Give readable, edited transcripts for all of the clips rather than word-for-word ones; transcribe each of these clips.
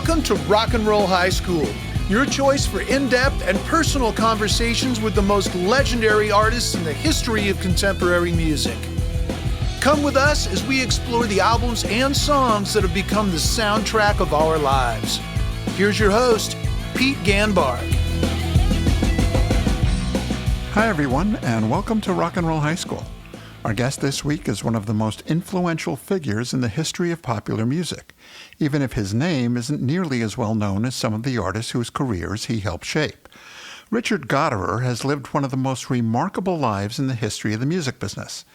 Welcome to Rock and Roll High School, your choice for in-depth and personal conversations with the most legendary artists in the history of contemporary music. Come with us as we explore the albums and songs that have become the soundtrack of our lives. Here's your host, Pete Ganbarg. Hi everyone, and welcome to Rock and Roll High School. Our guest this week is one of the most influential figures in the history of popular music, even if his name isn't nearly as well known as some of the artists whose careers he helped shape. Richard Gottehrer has lived one of the most remarkable lives in the history of the music business.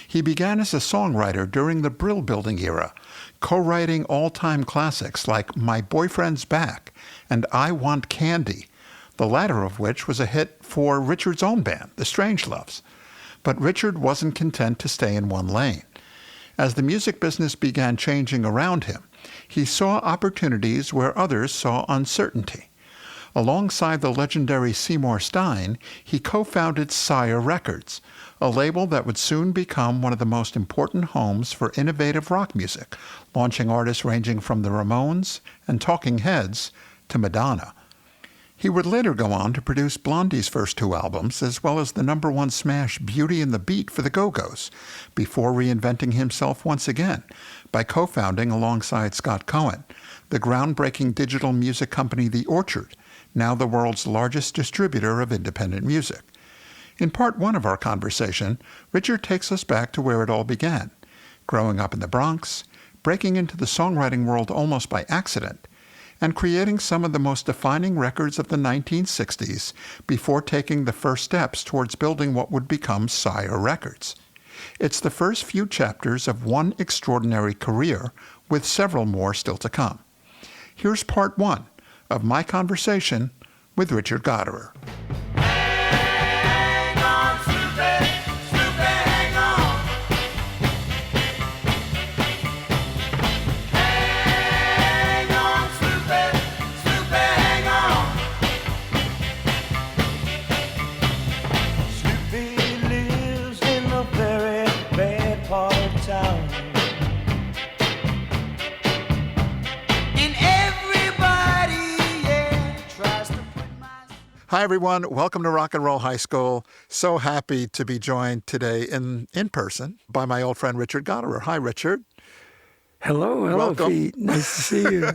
He began as a songwriter during the Brill Building era, co-writing all-time classics like My Boyfriend's Back and I Want Candy, the latter of which was a hit for Richard's own band, the Strangeloves. But Richard wasn't content to stay in one lane. As the music business began changing around him, he saw opportunities where others saw uncertainty. Alongside the legendary Seymour Stein, he co-founded Sire Records, a label that would soon become one of the most important homes for innovative rock music, launching artists ranging from the Ramones and Talking Heads to Madonna. He would later go on to produce Blondie's first two albums, as well as the #1 smash Beauty and the Beat for the Go-Go's, before reinventing himself once again by co-founding alongside Scott Cohen the groundbreaking digital music company The Orchard, now the world's largest distributor of independent music. In part one of our conversation, Richard takes us back to where it all began, growing up in the Bronx, breaking into the songwriting world almost by accident, and creating some of the most defining records of the 1960s before taking the first steps towards building what would become Sire Records. It's the first few chapters of one extraordinary career, with several more still to come. Here's part one of my conversation with Richard Gottehrer. Hi, everyone. Welcome to Rock and Roll High School. So happy to be joined today in person by my old friend, Richard Gottehrer. Hi, Richard. Hello, Welcome. Pete. Nice to see you.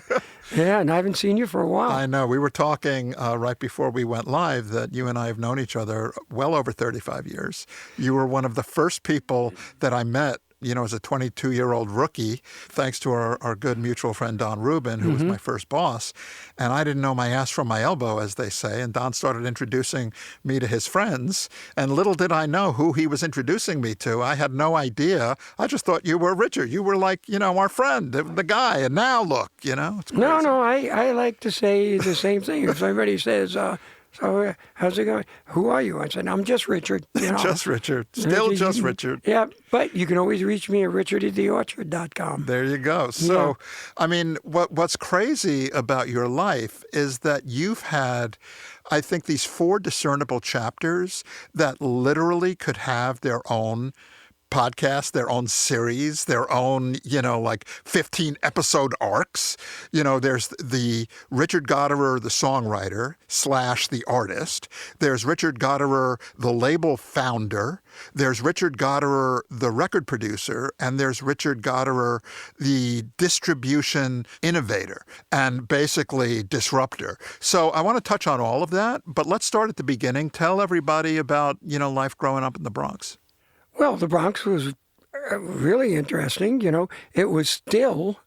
Yeah, and I haven't seen you for a while. I know. We were talking right before we went live that you and I have known each other well over 35 years. You were one of the first people that I met, as a 22-year-old rookie, thanks to our good mutual friend, Don Rubin, who was my first boss. And I didn't know my ass from my elbow, as they say. And Don started introducing me to his friends. And little did I know who he was introducing me to. I had no idea. I just thought you were Richard. You were like, our friend, the guy. And now look, it's crazy. No, I like to say the same thing. If somebody says, so how's it going? Who are you? I said, I'm just Richard. Just Richard. Still just Richard. Yeah, but you can always reach me at richard@theorchard.com. There you go. So, what's crazy about your life is that you've had, I think, these 4 discernible chapters that literally could have their own podcast, their own series, their own, 15-episode arcs. There's the Richard Gottehrer, the songwriter / the artist. There's Richard Gottehrer, the label founder. There's Richard Gottehrer, the record producer. And there's Richard Gottehrer, the distribution innovator and basically disruptor. So I want to touch on all of that, but let's start at the beginning. Tell everybody about, life growing up in the Bronx. Well, the Bronx was really interesting. It was still,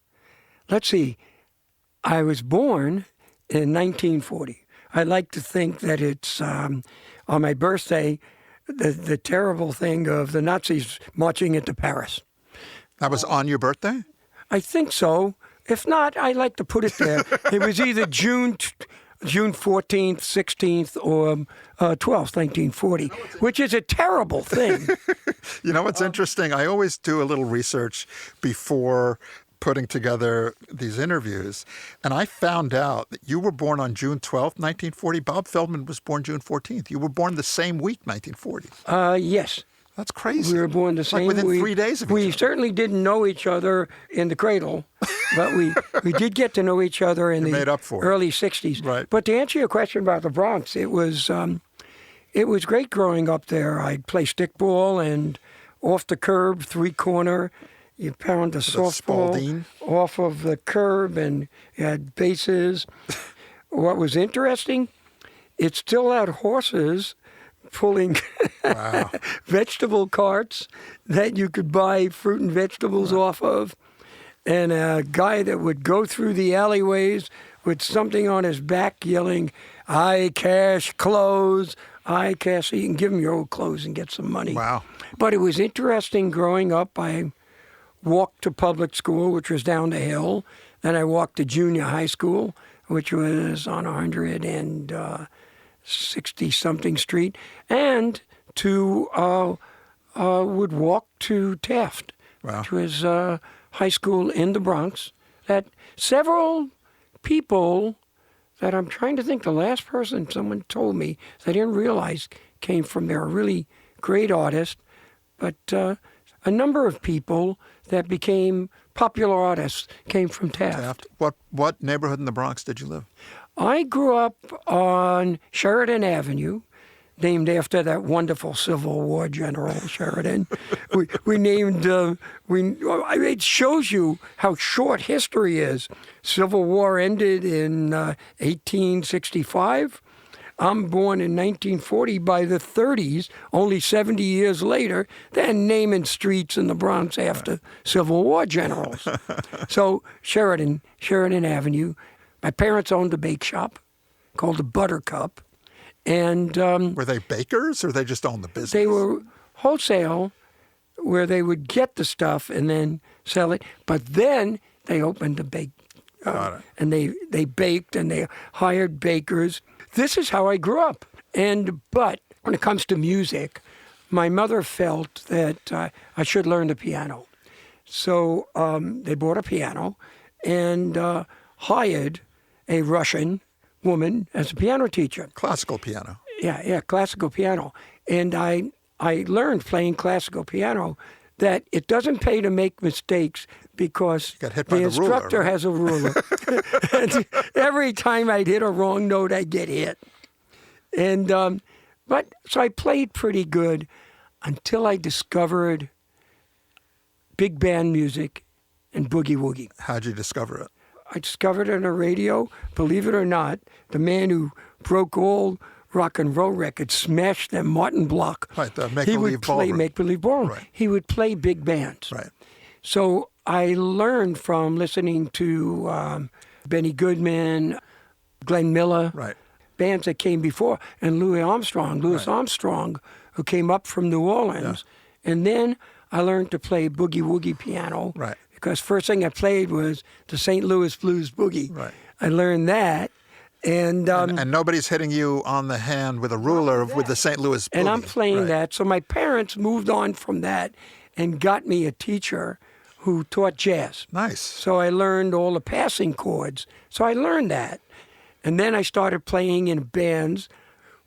I was born in 1940. I like to think that it's on my birthday, the terrible thing of the Nazis marching into Paris. That was on your birthday? I think so. If not, I like to put it there. It was either June 14th, 16th, or 12th, 1940, which is a terrible thing. What's interesting? I always do a little research before putting together these interviews, and I found out that you were born on June 12th, 1940. Bob Feldman was born June 14th. You were born the same week, 1940. Yes. That's crazy. We were born the same. Like within 3 days of each We other. certainly didn't know each other in the cradle, but we did get to know each other in made the up for it. early 60s. Right. But to answer your question about the Bronx, it was great growing up there. I'd play stickball and off the curb, three-corner. You pound a softball Spalding. off of the curb, and you had bases. What was interesting, it still had horses pulling Wow. vegetable carts that you could buy fruit and vegetables off of, and a guy that would go through the alleyways with something on his back yelling, "I cash clothes, I cash," so you can give him your old clothes and get some money. Wow. But it was interesting growing up. I walked to public school, which was down the hill. Then I walked to junior high school, which was on 160-something street, and would walk to Taft, Wow. which was high school in the Bronx. That several people that I'm trying to think, the last person someone told me that I didn't realize came from there, a really great artist, but a number of people that became popular artists came from Taft. What neighborhood in the Bronx did you live? I grew up on Sheridan Avenue, named after that wonderful Civil War general, Sheridan. It shows you how short history is. Civil War ended in 1865. I'm born in 1940. By the 30s, only 70 years later, they're naming streets in the Bronx after Civil War generals. So Sheridan Avenue. My parents owned a bake shop called the Buttercup. And Were they bakers or they just owned the business? they were wholesale, where they would get the stuff and then sell it. But then they opened a bake, Got it. and they baked and they hired bakers. This is how I grew up. But when it comes to music, my mother felt that I should learn the piano. So they bought a piano and hired a Russian woman as a piano teacher. Classical piano. Yeah, classical piano. And I learned playing classical piano that it doesn't pay to make mistakes because got hit by the the ruler, instructor right? has a ruler. And every time I'd hit a wrong note, I'd get hit. And so I played pretty good until I discovered big band music and boogie woogie. How'd you discover it? I discovered it on the radio. Believe it or not, the man who broke all rock and roll records, smashed them, Martin Block. Right, the He make-believe would play ballroom. make-believe ballroom. Right. He would play big bands. Right. So I learned from listening to Benny Goodman, Glenn Miller, Right. bands that came before, and Louis Armstrong, who came up from New Orleans. Yeah. And then I learned to play boogie woogie piano. Right. Because first thing I played was the St. Louis Blues Boogie. Right. I learned that. And nobody's hitting you on the hand with a ruler with the St. Louis Boogie. And I'm playing Right. that. So my parents moved on from that and got me a teacher who taught jazz. Nice. So I learned all the passing chords. So I learned that. And then I started playing in bands,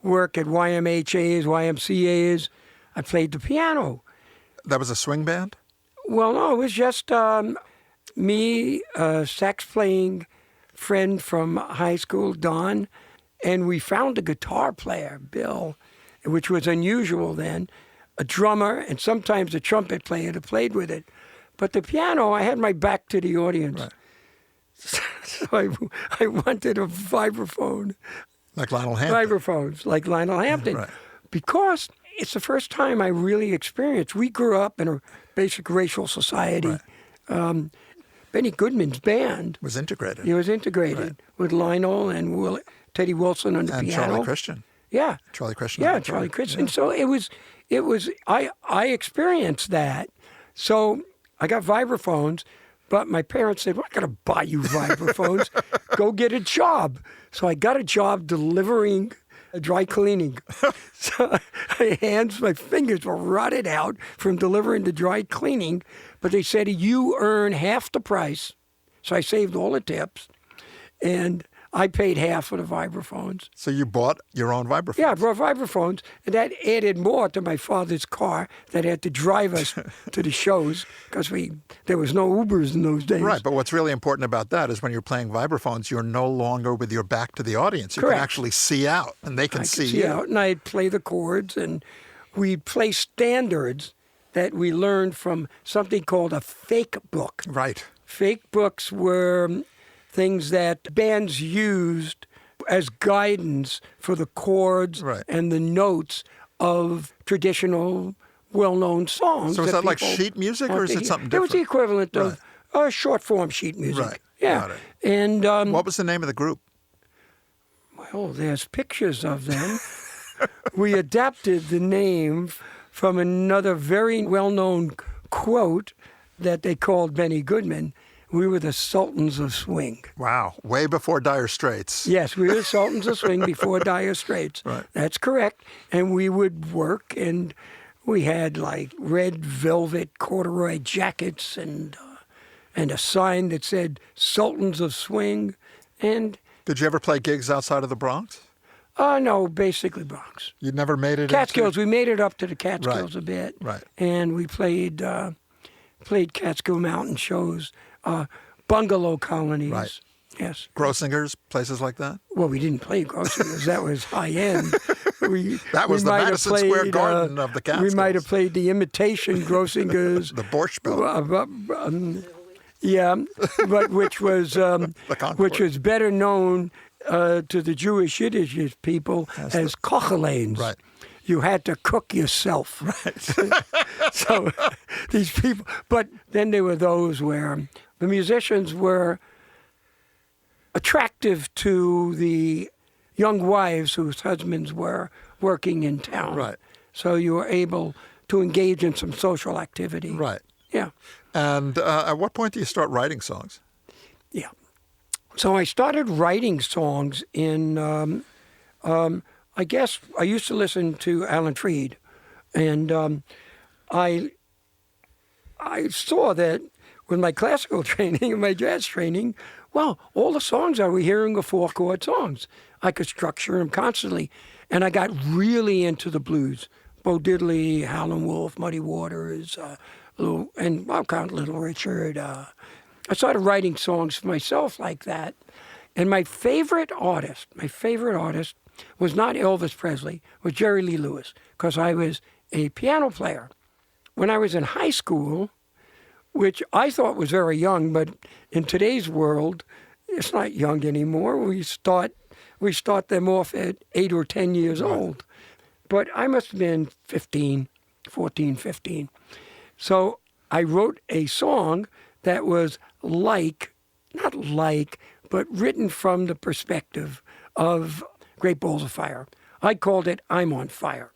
work at YMHAs, YMCAs. I played the piano. That was a swing band? Well, no, it was just me, a sax-playing friend from high school, Don, and we found a guitar player, Bill, which was unusual then, a drummer, and sometimes a trumpet player that played with it. But the piano, I had my back to the audience. Right. So I wanted a vibraphone. Like Lionel Hampton. Vibraphones, like Lionel Hampton. Right. Because it's the first time I really experienced. We grew up in a basic racial society. Right. Benny Goodman's band Was integrated. was integrated with Lionel and Teddy Wilson on the and piano. Charlie Christian. Yeah. Charlie Christian. Yeah, on the Charlie keyboard. Christian. So it was. I experienced that. So I got vibraphones, but my parents said, "We're not going to buy you vibraphones. Go get a job." So I got a job delivering dry cleaning. So my fingers were rotted out from delivering the dry cleaning. But they said, "You earn half the price." So I saved all the tips, and I paid half for the vibraphones. So you bought your own vibraphone? Yeah, I brought vibraphones, and that added more to my father's car that had to drive us to the shows because there was no Ubers in those days. Right, but what's really important about that is when you're playing vibraphones, you're no longer with your back to the audience. You Correct. can actually see out, and they can see you. Out, and I'd play the chords, and we'd play standards that we learned from something called a fake book. Right. Fake books were things that bands used as guidance for the chords Right. and the notes of traditional, well-known songs. So is that like people sheet music, or want is to it hear. something It different? was the equivalent of short-form sheet music. Right. Yeah. Got it. And What was the name of the group? well, there's pictures of them. We adapted the name from another very well-known quote that they called Benny Goodman. We were the Sultans of Swing. Wow. Way before Dire Straits. Yes, we were the Sultans of Swing before Dire Straits. Right. That's correct. And we would work, and we had like red velvet corduroy jackets and a sign that said Sultans of Swing. And Did you ever play gigs outside of the Bronx? no, basically Bronx. You never made it Catskills. We made it up to the Catskills Right. a bit. Right. And we played Catskill Mountain shows, bungalow colonies. Right. Yes. Grossingers, places like that? Well, we didn't play Grossingers. That was high end. That was the Madison Square Garden of the Catskills. We might have played the imitation Grossingers. The Borscht Belt. Yeah, but which was better known to the Jewish Yiddish people as kocheleins. Right. You had to cook yourself. Right. So these people, but then there were those where the musicians were attractive to the young wives whose husbands were working in town. Right. So you were able to engage in some social activity. Right. Yeah. And at what point do you start writing songs? Yeah. So I started writing songs in, I guess I used to listen to Alan Freed, and I saw that with my classical training and my jazz training, well, all the songs I was hearing were four-chord songs. I could structure them constantly, and I got really into the blues. Bo Diddley, Howlin' Wolf, Muddy Waters, and I'll count Little Richard. I started writing songs for myself like that. And my favorite artist was not Elvis Presley, was Jerry Lee Lewis, because I was a piano player. When I was in high school, which I thought was very young, but in today's world, it's not young anymore. We start them off at 8 or 10 years old. But I must have been 15. So I wrote a song that was not like, but written from the perspective of Great Balls of Fire. I called it I'm on Fire.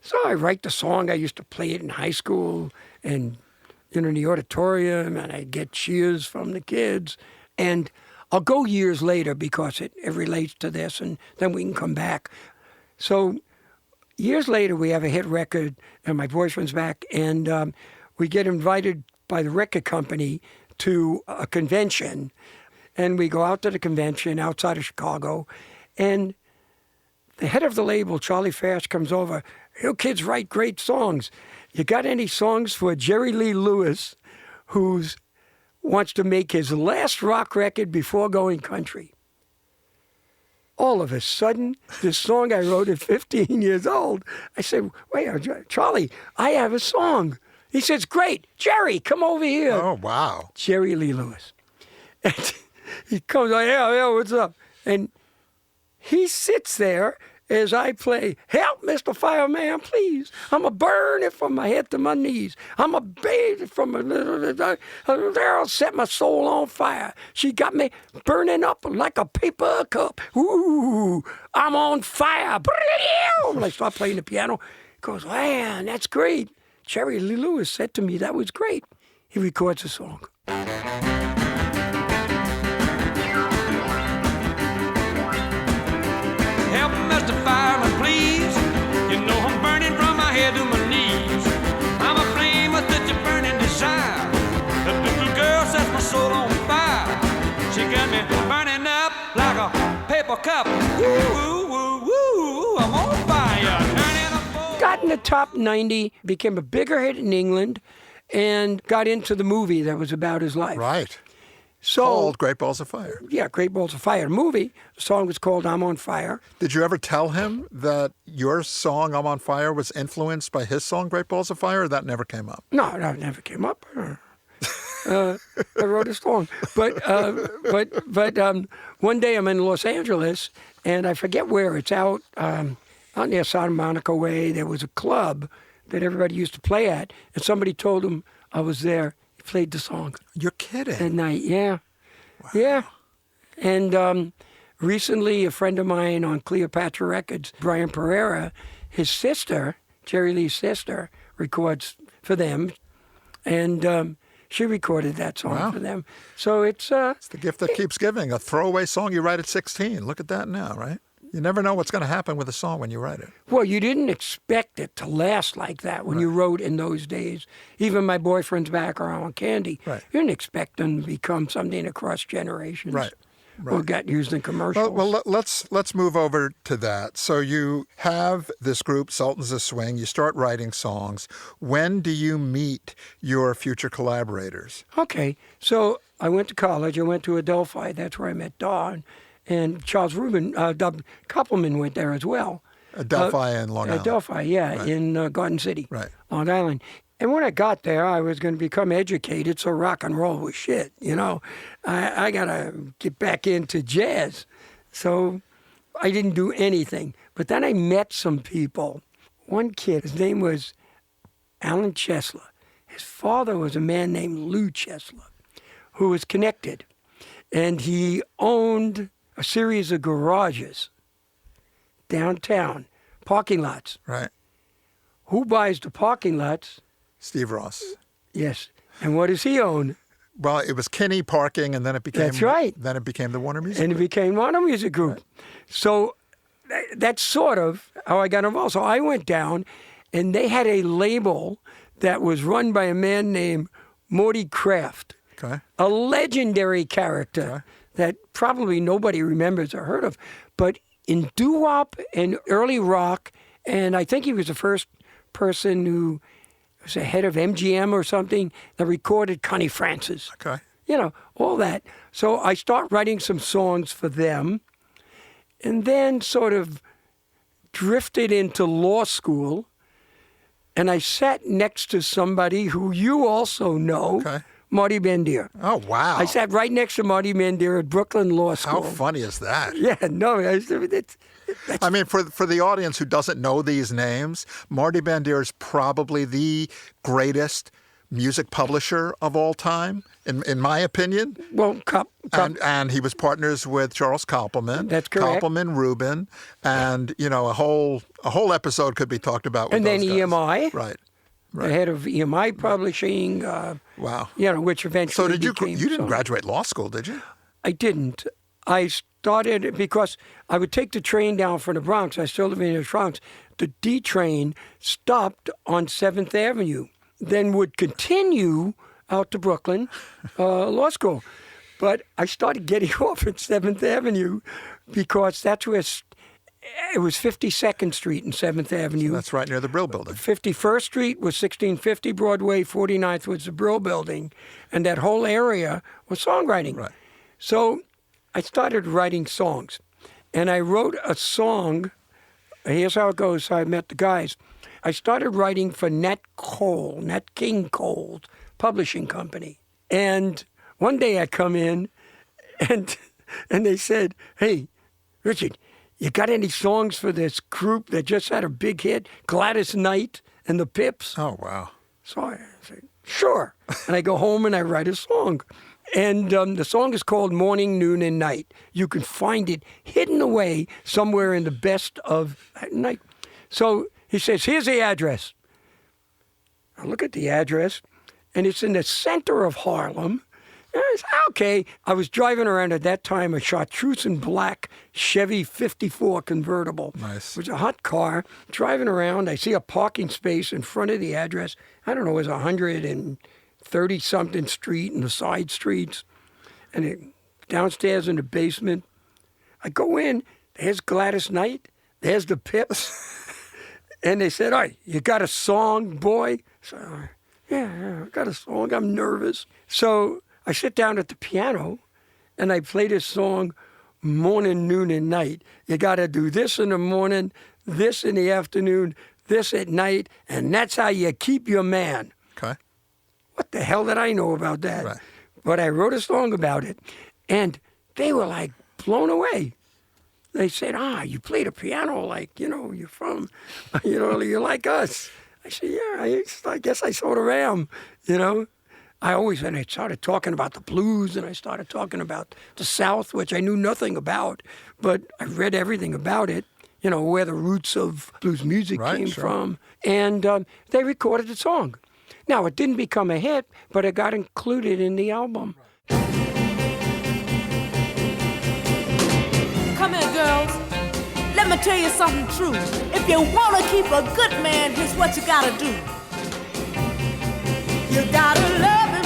So I write the song. I used to play it in high school and in the auditorium, and I'd get cheers from the kids. And I'll go years later because it relates to this, and then we can come back. So years later, we have a hit record, and my boyfriend's back, and we get invited by the record company to a convention. And we go out to the convention outside of Chicago, and the head of the label, Charlie Fash, comes over. You kids write great songs. You got any songs for Jerry Lee Lewis, who wants to make his last rock record before going country? All of a sudden, this song I wrote at 15 years old, I said, wait, Charlie, I have a song. He says, great, Jerry, come over here. Oh, wow. Jerry Lee Lewis. And he comes, yeah, what's up? And he sits there as I play, help, Mr. Fireman, please. I'm a burning from my head to my knees. I'm a baby from a little, there, set my soul on fire. She got me burning up like a paper cup. Ooh, I'm on fire. When I start playing the piano, he goes, man, that's great. Jerry Lee Lewis said to me that was great. He records a song. Help me, Mr. Fireman, please. You know I'm burning from my head to my knees. I'm a flame with such a burning desire. The little girl sets my soul on fire. She got me burning up like woo, woo, woo, I'm on fire. Turning up. Got in the top 90, became a bigger hit in England, and got into the movie that was about his life. Right. So, Called Great Balls of Fire. yeah, Great Balls of Fire. The movie, the song was called I'm on Fire. Did you ever tell him that your song I'm on Fire was influenced by his song Great Balls of Fire, or that never came up? No, that never came up. I wrote a song. But one day I'm in Los Angeles, and I forget where. It's out near Santa Monica Way. There was a club that everybody used to play at, and somebody told him I was there. He played the song. You're kidding. At night, yeah. Wow. Yeah. And recently, a friend of mine on Cleopatra Records, Brian Pereira, his sister, Jerry Lee's sister, records for them. And she recorded that song for them. So it's the gift that keeps giving. A throwaway song you write at 16. Look at that now, right? You never know what's going to happen with a song when you write it. Well, you didn't expect it to last like that when you wrote in those days. Even my boyfriend's background on Candy. Right. You didn't expect them to become something across generations. Right. Or got used in commercials. Well, let's move over to that. So you have this group, Sultans of Swing. You start writing songs. When do you meet your future collaborators? Okay. So I went to college. I went to Adelphi. That's where I met Don. And Charles Rubin, Koppelman went there as well. Adelphi in Long Island. Adelphi, yeah, in Garden City, Long Island. And when I got there, I was going to become educated, so rock and roll was shit, you know. I got to get back into jazz. So I didn't do anything. But then I met some people. One kid, his name was Alan Chesler. His father was a man named Lou Chesler, who was connected. And he owned a series of garages downtown, parking lots. Right. Who buys the parking lots? Steve Ross. Yes. And what does he own? Well, it was Kinney Parking, and then it became... That's right. Then it became the Warner Music And it became Warner Music Group. Right. So that's sort of how I got involved. So I went down, and they had a label that was run by a man named Morty Kraft. Okay. A legendary character that probably nobody remembers or heard of. But in doo-wop and early rock, and I think he was the first person who was the head of MGM or something that recorded Connie Francis. Okay. You know, all that. So I start writing some songs for them, and then sort of drifted into law school, and I sat next to somebody who you also know. Okay. Marty Bandier. Oh, wow. I sat right next to Marty Bandier at Brooklyn Law School. How funny is that? Yeah, no, I mean, for the audience who doesn't know these names, Marty Bandier is probably the greatest music publisher of all time, in my opinion. Well, and he was partners with Charles Koppelman. That's correct. Koppelman, Rubin, and you know a whole episode could be talked about. With and then those guys. EMI. Right. The head of EMI Publishing. Wow. You know, which eventually So did you? became You didn't graduate law school, did you? I didn't. I started because I would take the train down from the Bronx. I still live in the Bronx. The D train stopped on 7th Avenue, then would continue out to Brooklyn Law School. But I started getting off at 7th Avenue because that's where it was 52nd Street and 7th Avenue. So that's right near the Brill Building. 51st Street was 1650 Broadway, 49th was the Brill Building, and that whole area was songwriting. Right. So I started writing songs, and I wrote a song. Here's how it goes. I met the guys. I started writing for Nat King Cole Publishing Company. And one day I come in, and they said, "Hey, Richard, you got any songs for this group that just had a big hit, Gladys Knight and the Pips?" Oh, wow. So I said, "Sure." And I go home and I write a song. And the song is called Morning, Noon, and Night. You can find it hidden away somewhere in the best of night. So he says, "Here's the address." I look at the address, and it's in the center of Harlem. And I said, okay. I was driving around at that time a chartreuse and black Chevy 54 convertible. Nice. It was a hot car. Driving around, I see a parking space in front of the address. I don't know, it was 130-something street and the side streets. And downstairs in the basement, I go in. there's Gladys Knight, there's the Pips. And they said, all right, you got a song, boy? So, yeah, I got a song. I'm nervous. So I sit down at the piano, and I play this song morning, noon, and night. You got to do this in the morning, this in the afternoon, this at night, and that's how you keep your man. Okay. What the hell did I know about that? Right. But I wrote a song about it, and they were like blown away. They said, you play the piano like, you're from, you're like us. I said, yeah, I guess I sort of am, and I started talking about the blues, and I started talking about the South, which I knew nothing about, but I read everything about it, where the roots of blues music came from. And they recorded the song. Now, it didn't become a hit, but it got included in the album. Come here, girls. Let me tell you something true. If you want to keep a good man, here's what you got to do. You got to love him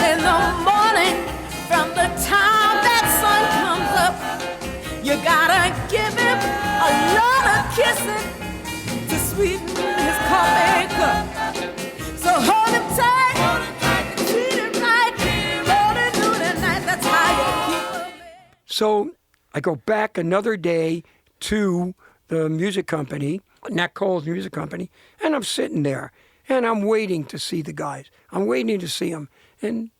in the morning from the time that sun comes up. You got to give him a lot of kissing to sweeten his coffee cup. So hold him tight, and treat him right, morning, noon, and night. That's how you keep a man. So I go back another day to the music company, Nat Cole's music company, and I'm sitting there, and I'm waiting to see the guys. I'm waiting to see them, and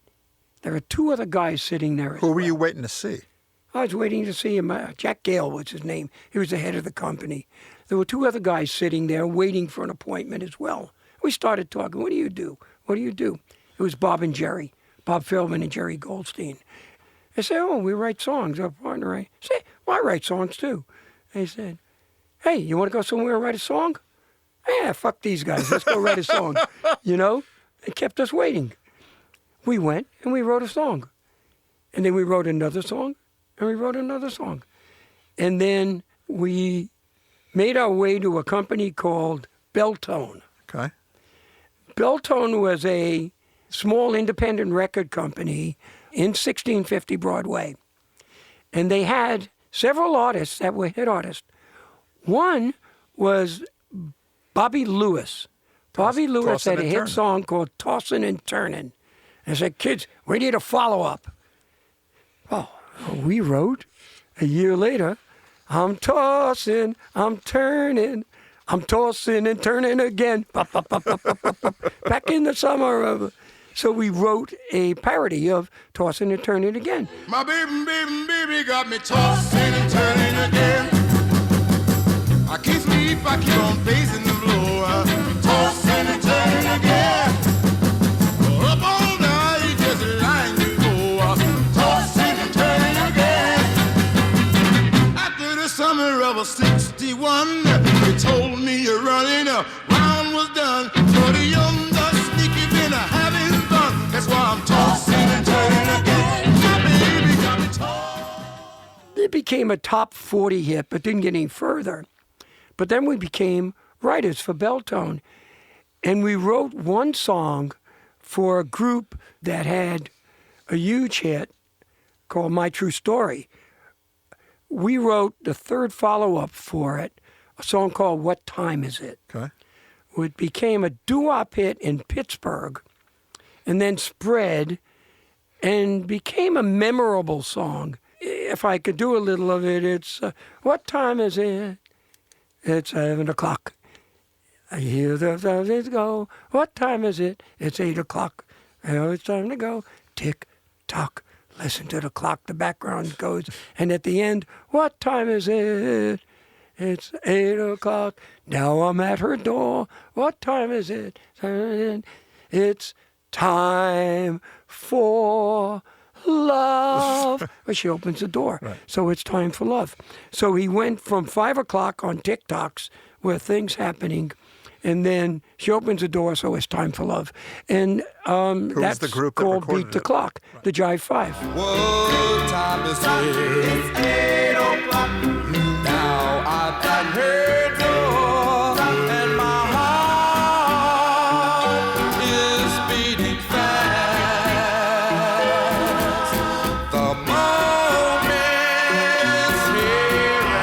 there are two other guys sitting there. Who were you waiting to see? I was waiting to see him. Jack Gale was his name. He was the head of the company. There were two other guys sitting there waiting for an appointment as well. We started talking. What do you do? What do you do? It was Bob and Jerry, Bob Feldman and Jerry Goldstein. I said, we write songs. Our partner, I said, well, I write songs too. They said, hey, you want to go somewhere and write a song? Yeah, fuck these guys. Let's go write a song. They kept us waiting. We went and we wrote a song. And then we wrote another song and we wrote another song. And then we made our way to a company called Belltone. Okay. Belltone was a small independent record company in 1650 Broadway. And they had several artists that were hit artists. One was Bobby Lewis. Bobby Lewis had a hit song called Tossin' and Turnin'. And I said, kids, we need a follow-up. Oh, we wrote a year later, I'm tossing, I'm turning, I'm tossing and turning again. Back in the summer of... So we wrote a parody of Tossing and Turning Again. My baby got me tossing and turning again. I can't sleep, I keep on pacing the floor. Tossing and turning again. Up all night, just lying before. Tossing and turning again. After the summer of '61, they told me you're running, round was done. For the young, the sneaky, been having fun. That's why I'm tossing and turning again. My baby got me tossing. It became a top 40 hit, but didn't get any further. But then we became writers for Belltone. And we wrote one song for a group that had a huge hit called My True Story. We wrote the third follow-up for it, a song called What Time Is It? Okay. It became a doo-wop hit in Pittsburgh and then spread and became a memorable song. If I could do a little of it, it's, what time is it? It's 7 o'clock. I hear the buses go. What time is it? It's 8 o'clock. Now it's time to go. Tick, tock. Listen to the clock. The background goes. And at the end, what time is it? It's 8 o'clock. Now I'm at her door. What time is it? It's time for love. Well, she opens the door. Right. So it's time for love. So he went from 5 o'clock on TikToks where things happening, and then she opens the door, so it's time for love. And that's the group called that Beat the Clock, right. The Jive Five. What time is it? It's 8 o'clock. Now I've got her door, and my heart is beating fast. The moment's here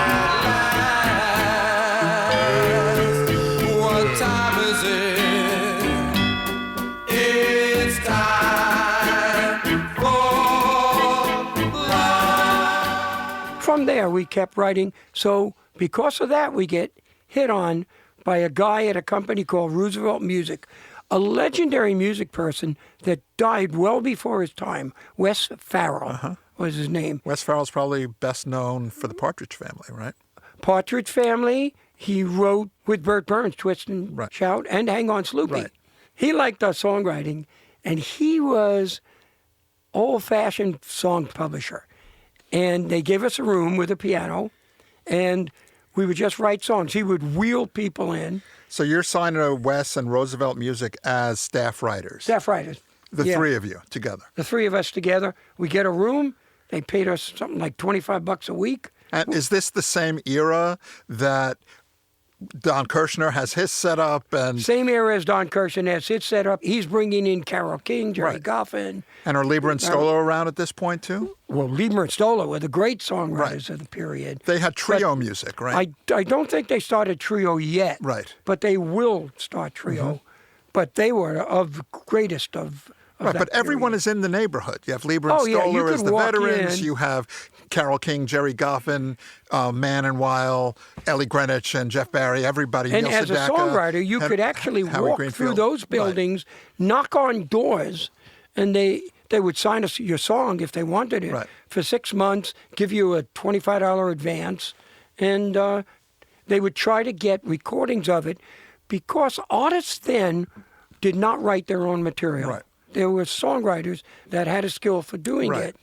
from there, we kept writing. So because of that, we get hit on by a guy at a company called Roosevelt Music, a legendary music person that died well before his time. Wes Farrell was his name. Wes Farrell's probably best known for the Partridge Family, right? Partridge Family. He wrote with Burt Burns, Twist and Shout, and Hang On Sloopy. Right. He liked our songwriting, and he was old-fashioned song publisher. And they gave us a room with a piano, and we would just write songs. He would wheel people in. So you're signed to Wes and Roosevelt Music as staff writers. Staff writers. The three of you together. The three of us together. We get a room. They paid us something like $25 a week. And is this the same era that Don Kirshner has his setup? And Same era as Don Kirshner has his setup. He's bringing in Carole King, Jerry Goffin. And are Lieber and Stoller around at this point too? Well, Lieber and Stoller were the great songwriters of the period. They had trio music, right? I don't think they started trio yet. Right. But they will start trio. But they were of the greatest of Right, that but everyone period. is in the neighborhood. You have Lieber and Oh, yeah, you Stoller could as the walk veterans. in. You have Carole King, Jerry Goffin, Man and Weil, Ellie Greenwich, and Jeff Barry, everybody. And Neil as a Sedaka, songwriter, you could actually Howie walk Greenfield. through those buildings, knock on doors, and they would sign us your song if they wanted it for 6 months, give you a $25 advance, and they would try to get recordings of it because artists then did not write their own material. Right. There were songwriters that had a skill for doing Right. it.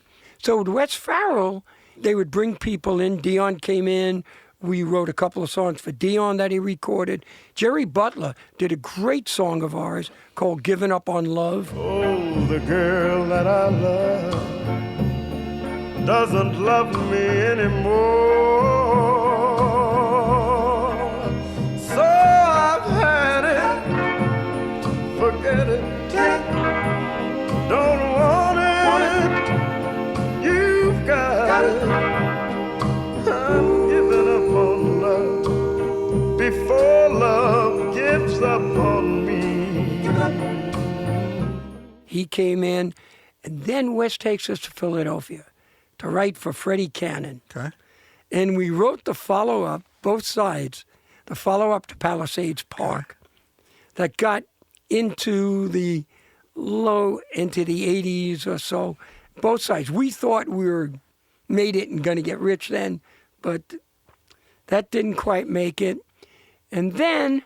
So with Wes Farrell, they would bring people in. Dion came in. We wrote a couple of songs for Dion that he recorded. Jerry Butler did a great song of ours called Giving Up on Love. Oh, the girl that I love doesn't love me anymore. So I've had it, forget it, don't want it, you've got it. I'm giving up on love before love gives up on me. He came in, and then Wes takes us to Philadelphia to write for Freddie Cannon. Okay. And we wrote the follow-up, both sides, the follow-up to Palisades Park that got into the 80s or so, both sides. We thought we were made it and going to get rich then, but that didn't quite make it. And then,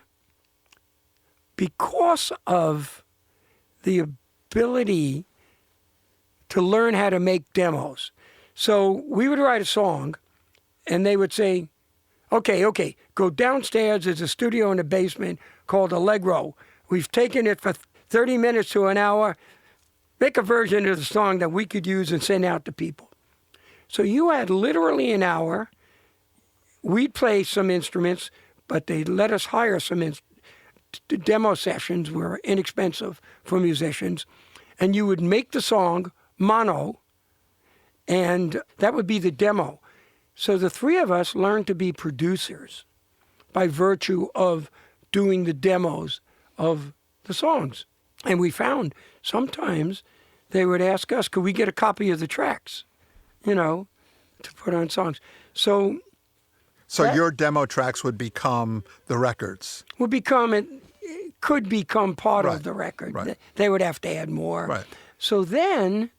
because of the ability to learn how to make demos, so we would write a song, and they would say, okay, go downstairs. There's a studio in the basement called Allegro. We've taken it for 30 minutes to an hour. Make a version of the song that we could use and send out to people. So you had literally an hour. We'd play some instruments, but they let us hire some demo sessions were inexpensive for musicians. And you would make the song mono, and that would be the demo. So the three of us learned to be producers by virtue of doing the demos of the songs. And we found sometimes they would ask us, could we get a copy of the tracks, to put on songs. So your demo tracks would become the records. Could become part Right. of the record. Right. They would have to add more. Right. So then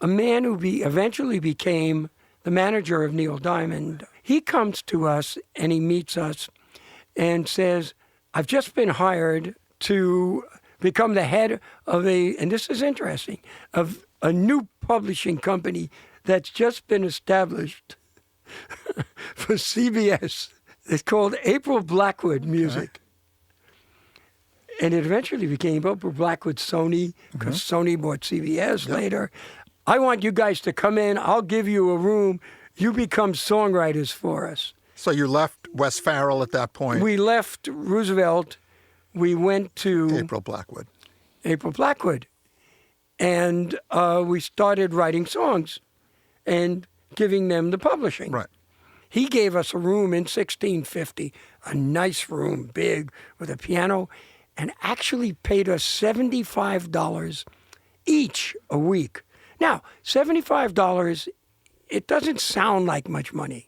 a man who eventually became the manager of Neil Diamond, he comes to us and he meets us and says, I've just been hired to become the head of and this is interesting, of a new publishing company that's just been established for CBS. It's called April Blackwood Music. And it eventually became April Blackwood Sony, because Sony bought CBS later. I want you guys to come in. I'll give you a room. You become songwriters for us. So you left Wes Farrell at that point. We left Roosevelt. We went to April Blackwood. And we started writing songs and giving them the publishing. Right. He gave us a room in 1650, a nice room, big, with a piano, and actually paid us $75 each a week. Now, $75 it doesn't sound like much money.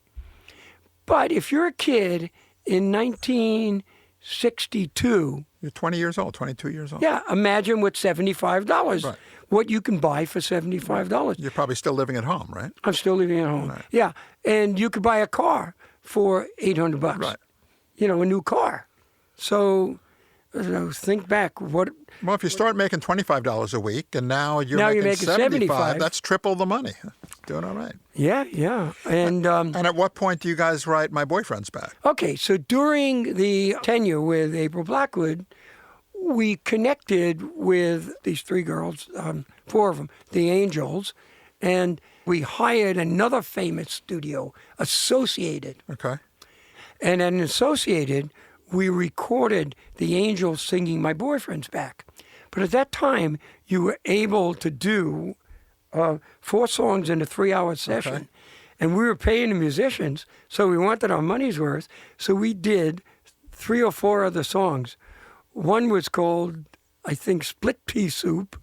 But if you're a kid in 1962, You're 20 years old, 22 years old. yeah, imagine with $75, Right. what you can buy for $75. You're probably still living at home, right? I'm still living at home. Right. Yeah, and you could buy a car for $800. Right. You know, a new car. So, think back. What? Well, if you start making $25 a week and now you're Now you're making making 75, $75. that's triple the money. Doing all right. Yeah, yeah. And And at what point do you guys write My Boyfriend's Back? okay, so during the tenure with April Blackwood, we connected with these three girls, 4 of them, the Angels, and we hired another famous studio, Associated. Okay. And at Associated, we recorded the Angels singing My Boyfriend's Back. But at that time, you were able to do 4 songs in a 3-hour session. Okay. And we were paying the musicians, so we wanted our money's worth. So we did 3 or 4 other songs. One was called, I think, Split Pea Soup.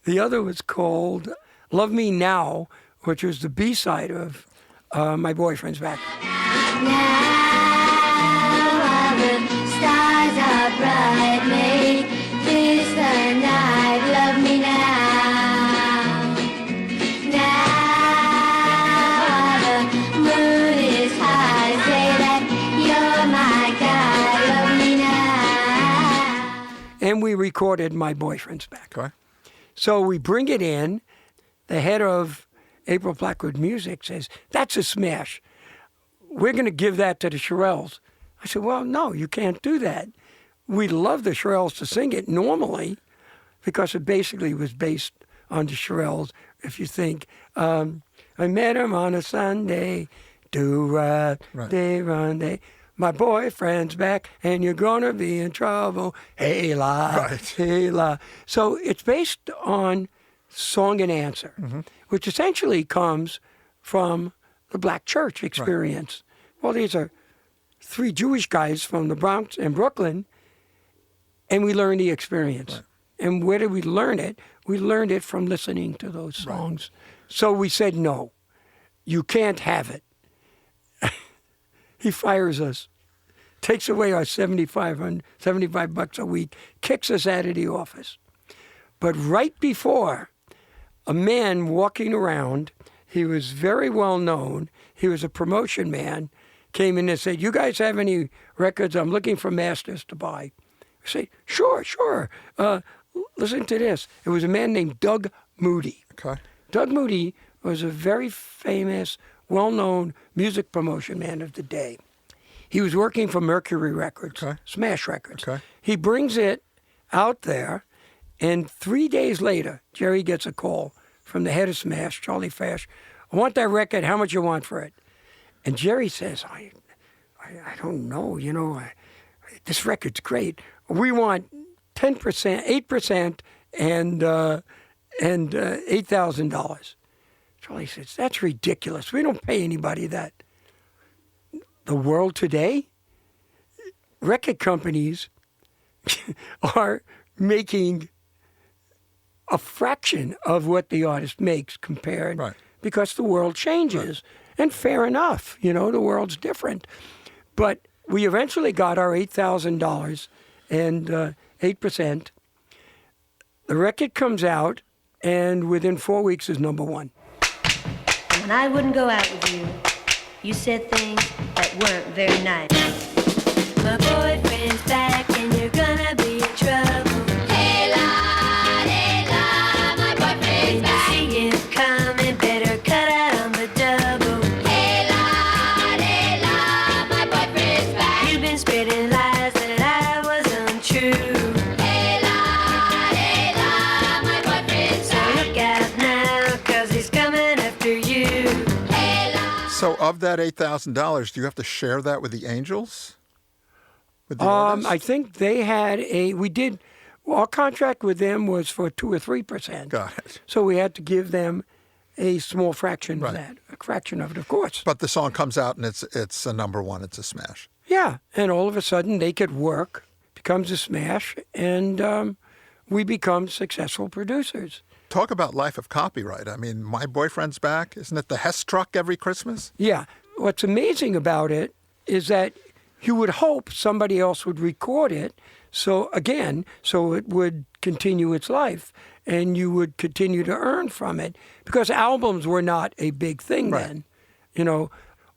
The other was called Love Me Now, which was the B-side of My Boyfriend's Back. Now the stars are bright, make this the night, love me now. Now the moon is high, say that you're my guy, love me now. And we recorded My Boyfriend's Back. Okay. So we bring it in. The head of April Blackwood Music says, that's a smash. We're going to give that to the Shirelles. I said, well, no, you can't do that. We'd love the Shirelles to sing it normally because it basically was based on the Shirelles. If you think, I met him on a Sunday, Right. day, run, day. My boyfriend's back and you're going to be in trouble. Hey, la, Right. hey, la. So it's based on song and answer, which essentially comes from the black church experience. Well, these are 3 Jewish guys from the Bronx and Brooklyn, and we learned the experience. Right. And where did we learn it? We learned it from listening to those songs. So we said, no, you can't have it. He fires us, takes away our $75 a week, kicks us out of the office. But right before, a man walking around, he was very well known, he was a promotion man, came in and said, you guys have any records? I'm looking for masters to buy. I say, sure. Listen to this. It was a man named Doug Moody. Okay. Doug Moody was a very famous, well-known music promotion man of the day. He was working for Mercury Records, Okay. Smash Records. Okay. He brings it out there, and 3 days later, Jerry gets a call from the head of Smash, Charlie Fash. I want that record. How much you want for it? And Jerry says, I don't know. You know, this record's great. We want 10%, 8%, and $8,000. Charlie says, that's ridiculous. We don't pay anybody that. The world today, record companies are making a fraction of what the artist makes compared, Right. because the world changes. And fair enough, you know, the world's different. But we eventually got our $8,000 and 8%. The record comes out, and within 4 weeks is number 1. And when I wouldn't go out with you, you said things that weren't very nice. My boyfriend's back and you're gonna be in trouble. Hey la, my boyfriend's back. When you see him coming, better cut out on the double. Hey la, my boyfriend's back. You've been spreading lies that I was untrue. Hey la, my boyfriend's back. So look out now, 'cause he's coming after you. So of that $8,000, do you have to share that with the Angels? With the artists? I think they had our contract with them was for 2 or 3%. Got it. So we had to give them a small fraction Right. of that, a fraction of it, of course. But the song comes out and it's a number 1. It's a smash. Yeah, and all of a sudden they could work, becomes a smash, and we become successful producers. Talk about life of copyright. I mean, My Boyfriend's Back. Isn't it the Hess truck every Christmas? Yeah. What's amazing about it is that you would hope somebody else would record it, so it would continue its life and you would continue to earn from it, because albums were not a big thing then. You know,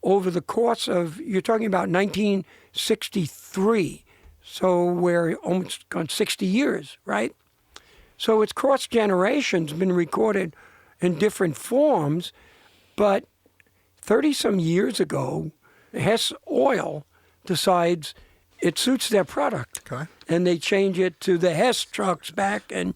over the course of, you're talking about 1963, so we're almost gone 60 years, right? So it's crossed generations, been recorded in different forms, but 30-some years ago, Hess Oil decides it suits their product. Okay. And they change it to the Hess trucks back. And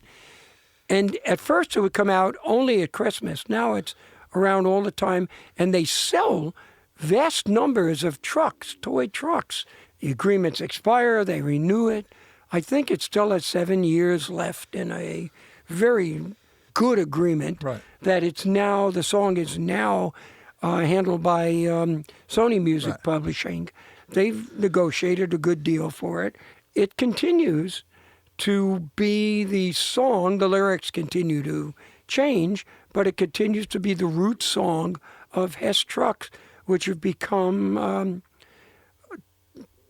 at first it would come out only at Christmas. Now it's around all the time. And they sell vast numbers of trucks, toy trucks. The agreements expire, they renew it. I think it still has 7 years left in a very good agreement. Right. That it's now, the song is now handled by Sony Music Publishing. They've negotiated a good deal for it. It continues to be the song. The lyrics continue to change, but it continues to be the root song of Hess trucks, which have become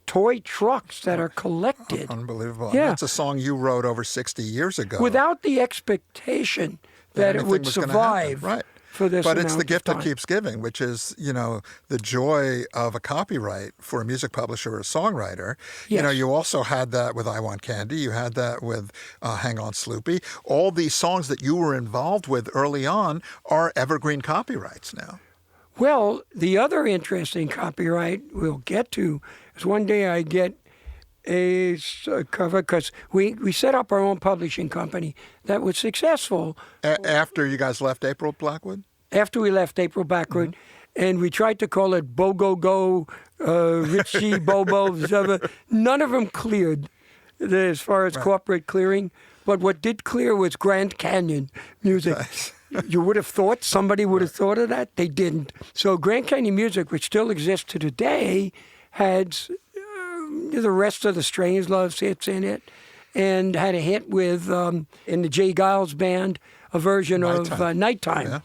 toy trucks that are collected. Unbelievable. Yeah. That's a song you wrote over 60 years ago. Without the expectation that it anything would was gonna survive. happen. Right. For this But it's the amount gift of that time. keeps giving, which is, you know, the joy of a copyright for a music publisher or a songwriter. You know, Yes. you also had that with I Want Candy. You had that with Hang On Sloopy. All these songs that you were involved with early on are evergreen copyrights now. Well, the other interesting copyright we'll get to is one day I get a cover, because we set up our own publishing company that was successful. After you guys left April Blackwood? After we left April Blackwood, and we tried to call it Go, Richie, Bobo, whatever. None of them cleared as far as corporate clearing. But what did clear was Grand Canyon Music. Nice. You would have thought somebody would have thought of that. They didn't. So Grand Canyon Music, which still exists to today, had the rest of the Strangeloves hits in it, and had a hit with, in the Jay Giles Band, a version of Nighttime. Yeah.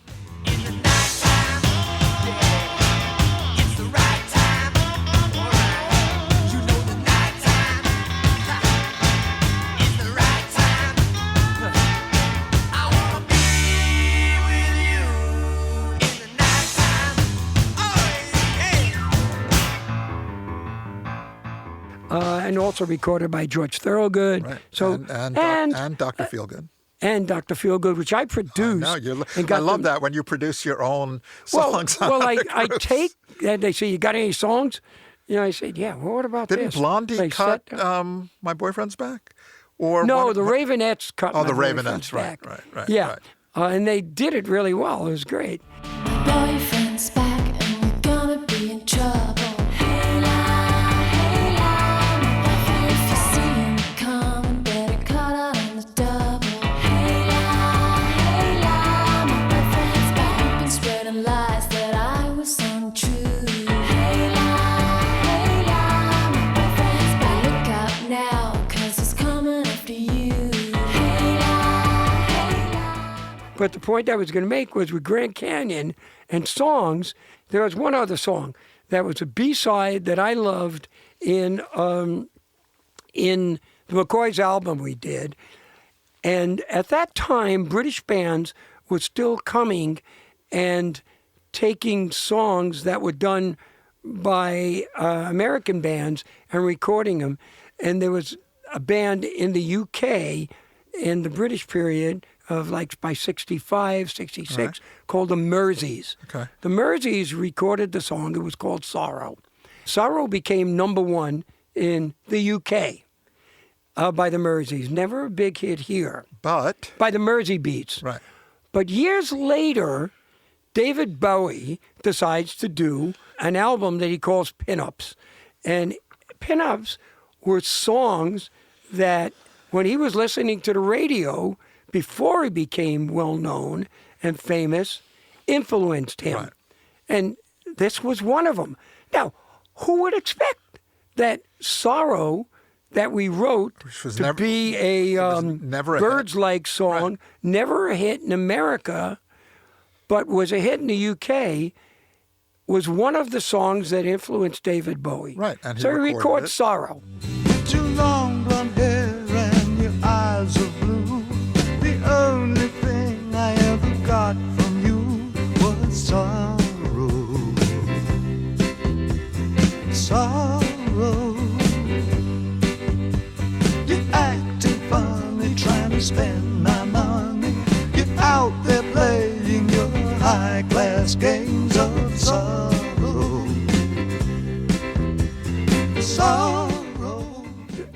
And also recorded by George Thorogood. Right. So and Dr. Feelgood. And Dr. Feelgood, which I produced. No, and I got love them- that when you produce your own songs. Well, on I other take, groups. and they say, you got any songs? You know, I said, yeah, well, what about Didn't this? Blondie They cut set- My Boyfriend's Back? Or No, one- the Ravenettes cut Oh, My the Boyfriend's Ravenettes, right, Back. right, Yeah, right. and they did it really well. It was great. Boyfriend's back and we're gonna be in trouble. Hey la, my boyfriend, if you see him coming, better cut out on the double. Hey la, my boyfriend's back. You've been spreading lies that I was untrue. Hey la, my boyfriend's back. Look out now, 'cause he's coming after you. Hey la. But the point I was going to make was with Grand Canyon and songs, there was one other song that was a B-side that I loved in the McCoy's album we did. And at that time, British bands were still coming and taking songs that were done by American bands and recording them. And there was a band in the UK in the British period of like by 65, 66, called the Merseys. Okay. The Merseys recorded the song. It was called Sorrow. Sorrow became #1 in the UK by the Merseys. Never a big hit here. But, By the Mersey Beats. right. But years later, David Bowie decides to do an album that he calls Pinups. And Pinups were songs that when he was listening to the radio, before he became well-known and famous, influenced him. Right. And this was one of them. Now, who would expect that Sorrow that we wrote was to never- be a never a hit. Birds-like song, never a hit in America, but was a hit in the UK, was one of the songs that influenced David Bowie. Right, and he so he recorded records it. Sorrow. Too long blonde hair and your eyes are blue. The only thing I ever got from you was sorrow. Sorrow. You're acting funny, trying to spend my money. You're out there playing your high-class games of sorrow. Sorrow.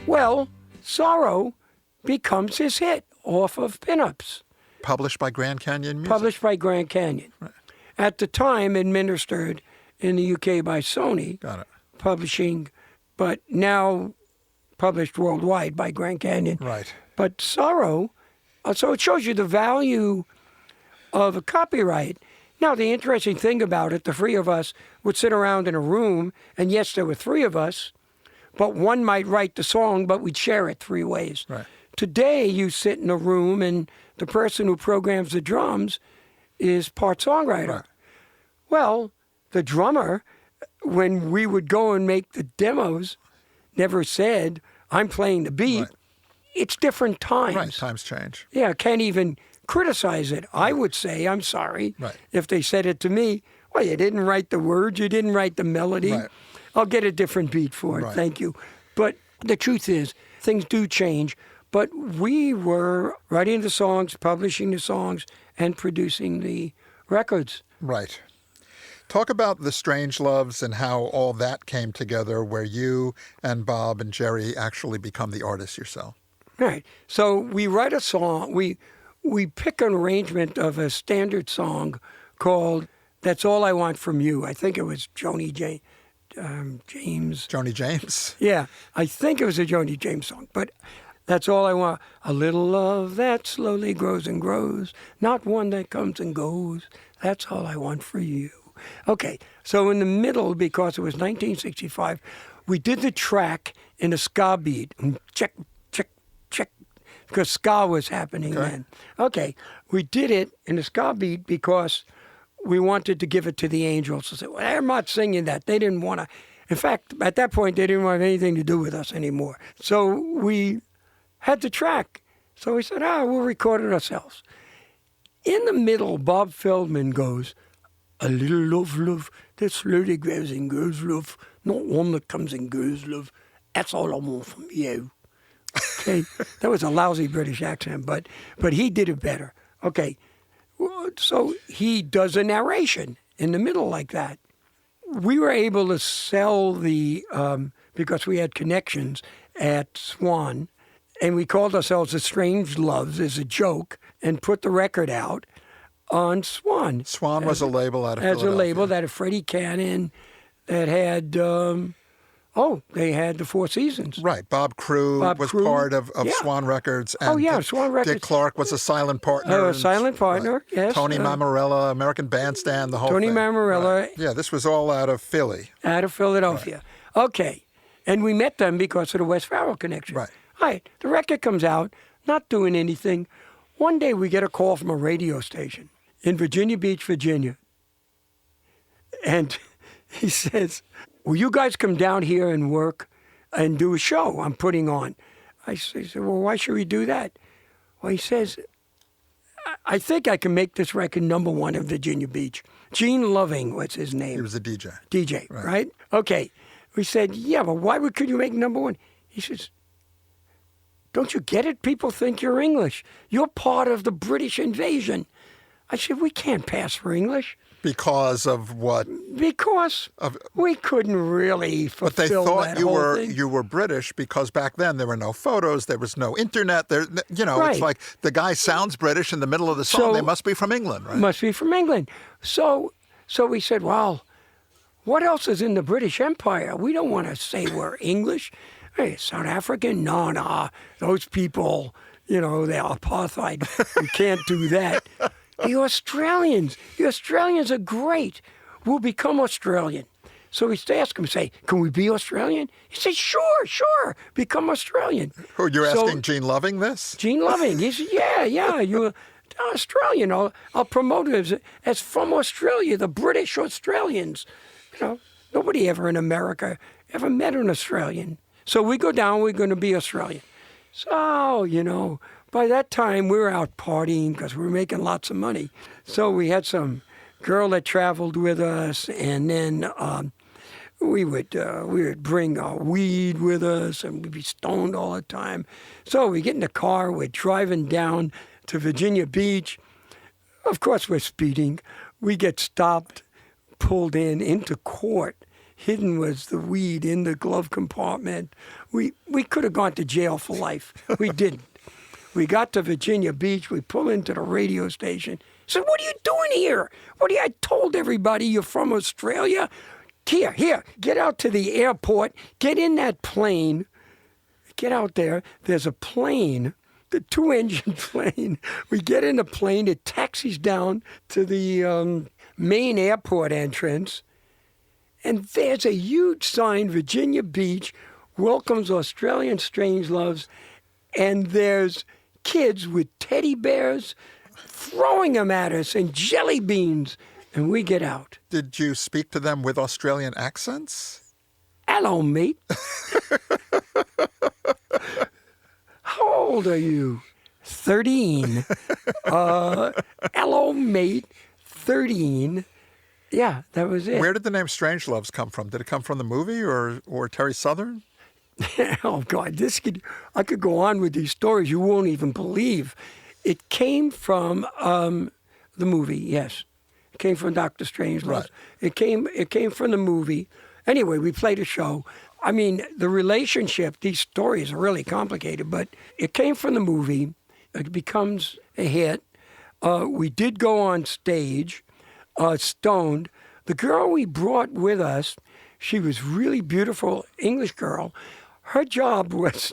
Well, Sorrow becomes his hit off of Pinups, Published by Grand Canyon Music. published by Grand Canyon. At the time, administered in the UK by Sony Got it. Publishing, but now published worldwide by Grand Canyon. Right. But Sorrow, so it shows you the value of a copyright. Now, the interesting thing about it, the three of us would sit around in a room, and yes, there were three of us, but one might write the song, but we'd share it three ways. Right. Today, you sit in a room, and the person who programs the drums is part songwriter. Right. Well, the drummer, when we would go and make the demos, never said, I'm playing the beat. Right. It's different times. Right. Times change. Yeah, can't even criticize it. I would say, I'm sorry, Right. if they said it to me. Well, you didn't write the words, you didn't write the melody. Right. I'll get a different beat for it, Right. thank you. But the truth is, things do change. But we were writing the songs, publishing the songs, and producing the records. Right. Talk about the Strangeloves and how all that came together, where you and Bob and Jerry actually become the artists yourself. Right. So we write a song. We pick an arrangement of a standard song called "That's All I Want from You." I think it was James. Joni James. Yeah, I think it was a Joni James song. But that's all I want. A little love that slowly grows and grows, not one that comes and goes. That's all I want for you. Okay, so in the middle, because it was 1965, we did the track in a ska beat. Check, check, check, because ska was happening then. Okay, we did it in a ska beat because we wanted to give it to the Angels. I said, well, I'm not singing that. They didn't want to. In fact, at that point, they didn't want anything to do with us anymore. So we had the track. So we said, we'll record it ourselves. In the middle, Bob Feldman goes, a little love, love, that slowly grows and grows, love, not one that comes and goes, love. That's all I want from you. Okay, that was a lousy British accent, but he did it better. Okay, so he does a narration in the middle like that. We were able to sell because we had connections at Swan, and we called ourselves the Strangeloves as a joke, and put the record out on Swan. Swan was a label out of As Philadelphia. a label that had Freddie Cannon, that had, they had the Four Seasons. Right. Bob Crew was Crew. part of Yeah. Swan Records. And Swan Records. Dick Clark was a silent partner. A silent partner, yes. Tony Mamarella, American Bandstand, the whole Tony thing. Mamarella. Right. Yeah, this was all out of Philly. Out of Philadelphia. Right. Okay. And we met them because of the West Farrell connection. Right. All right. The record comes out, not doing anything. One day we get a call from a radio station in Virginia Beach, Virginia. And he says, will you guys come down here and work and do a show I'm putting on? I said, well, why should we do that? Well, he says, I think I can make this record #1 in Virginia Beach. Gene Loving was his name. He was a DJ. DJ, right? Okay. We said, yeah, but why could you make #1? He says, don't you get it? People think you're English. You're part of the British invasion. I said, we can't pass for English. Because of what? Because we couldn't really fulfill But they thought that whole thing. you were British because back then there were no photos, there was no internet. Right. It's like the guy sounds British in the middle of the song. So- They must be from England, right? Must be from England. So we said, well, what else is in the British Empire? We don't want to say we're English. Hey, South African? No, those people, they're apartheid. We can't do that. The Australians are great. We'll become Australian. So we used to ask him, say, can we be Australian? He said, sure, become Australian. Who, you're So- asking Gene Loving this? Gene Loving. He said, yeah, you're Australian. I'll promote it as from Australia, the British Australians. Nobody ever in America ever met an Australian. So we go down, we're going to be Australian. So, by that time we were out partying because we were making lots of money. So we had some girl that traveled with us, and then we would bring our weed with us, and we'd be stoned all the time. So we get in the car, we're driving down to Virginia Beach. Of course, we're speeding. We get stopped, pulled into court. Hidden was the weed in the glove compartment. We could have gone to jail for life. We didn't. We got to Virginia Beach. We pull into the radio station. I said, what are you doing here? I told everybody you're from Australia. Here, get out to the airport. Get in that plane. Get out there. There's a plane, the 2-engine plane. We get in the plane. It taxis down to the main airport entrance. And there's a huge sign, Virginia Beach welcomes Australian Strangeloves. And there's kids with teddy bears throwing them at us and jelly beans. And we get out. Did you speak to them with Australian accents? Hello, mate. How old are you? 13. Hello, mate. 13. Yeah, that was it. Where did the name Strangeloves come from? Did it come from the movie or Terry Southern? Oh, God, I could go on with these stories you won't even believe. It came from the movie, yes. It came from Dr. Strangeloves. Right. It came from the movie. Anyway, we played a show. I mean, the relationship, these stories are really complicated, but it came from the movie. It becomes a hit. We did go on stage, stoned. The girl we brought with us, she was really beautiful English girl. Her job was,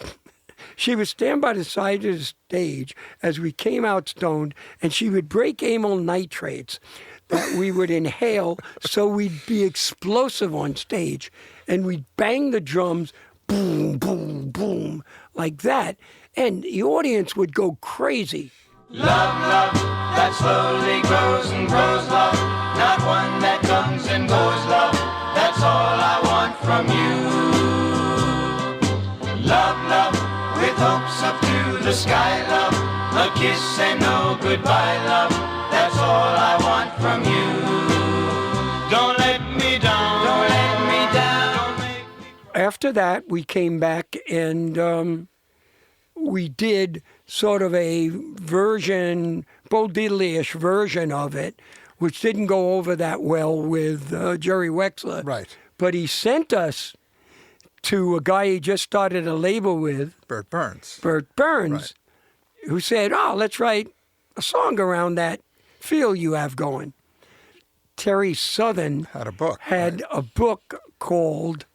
she would stand by the side of the stage as we came out stoned, and she would break amyl nitrates that we would inhale so we'd be explosive on stage. And we'd bang the drums, boom, boom, boom, like that. And the audience would go crazy. Love, that slowly grows and grows, love. Not one that comes and goes, love. That's all I want from you. Love, with hopes up to the sky, love. A kiss and no goodbye, love. That's all I want from you. Don't let me down. Don't let me down. After that, we came back and we did sort of a version, Bo Diddley-ish version of it, which didn't go over that well with Jerry Wexler. Right. But he sent us to a guy he just started a label with, Bert Burns. Right. Who said, let's write a song around that feel you have going. Terry Southern Had a book. a book called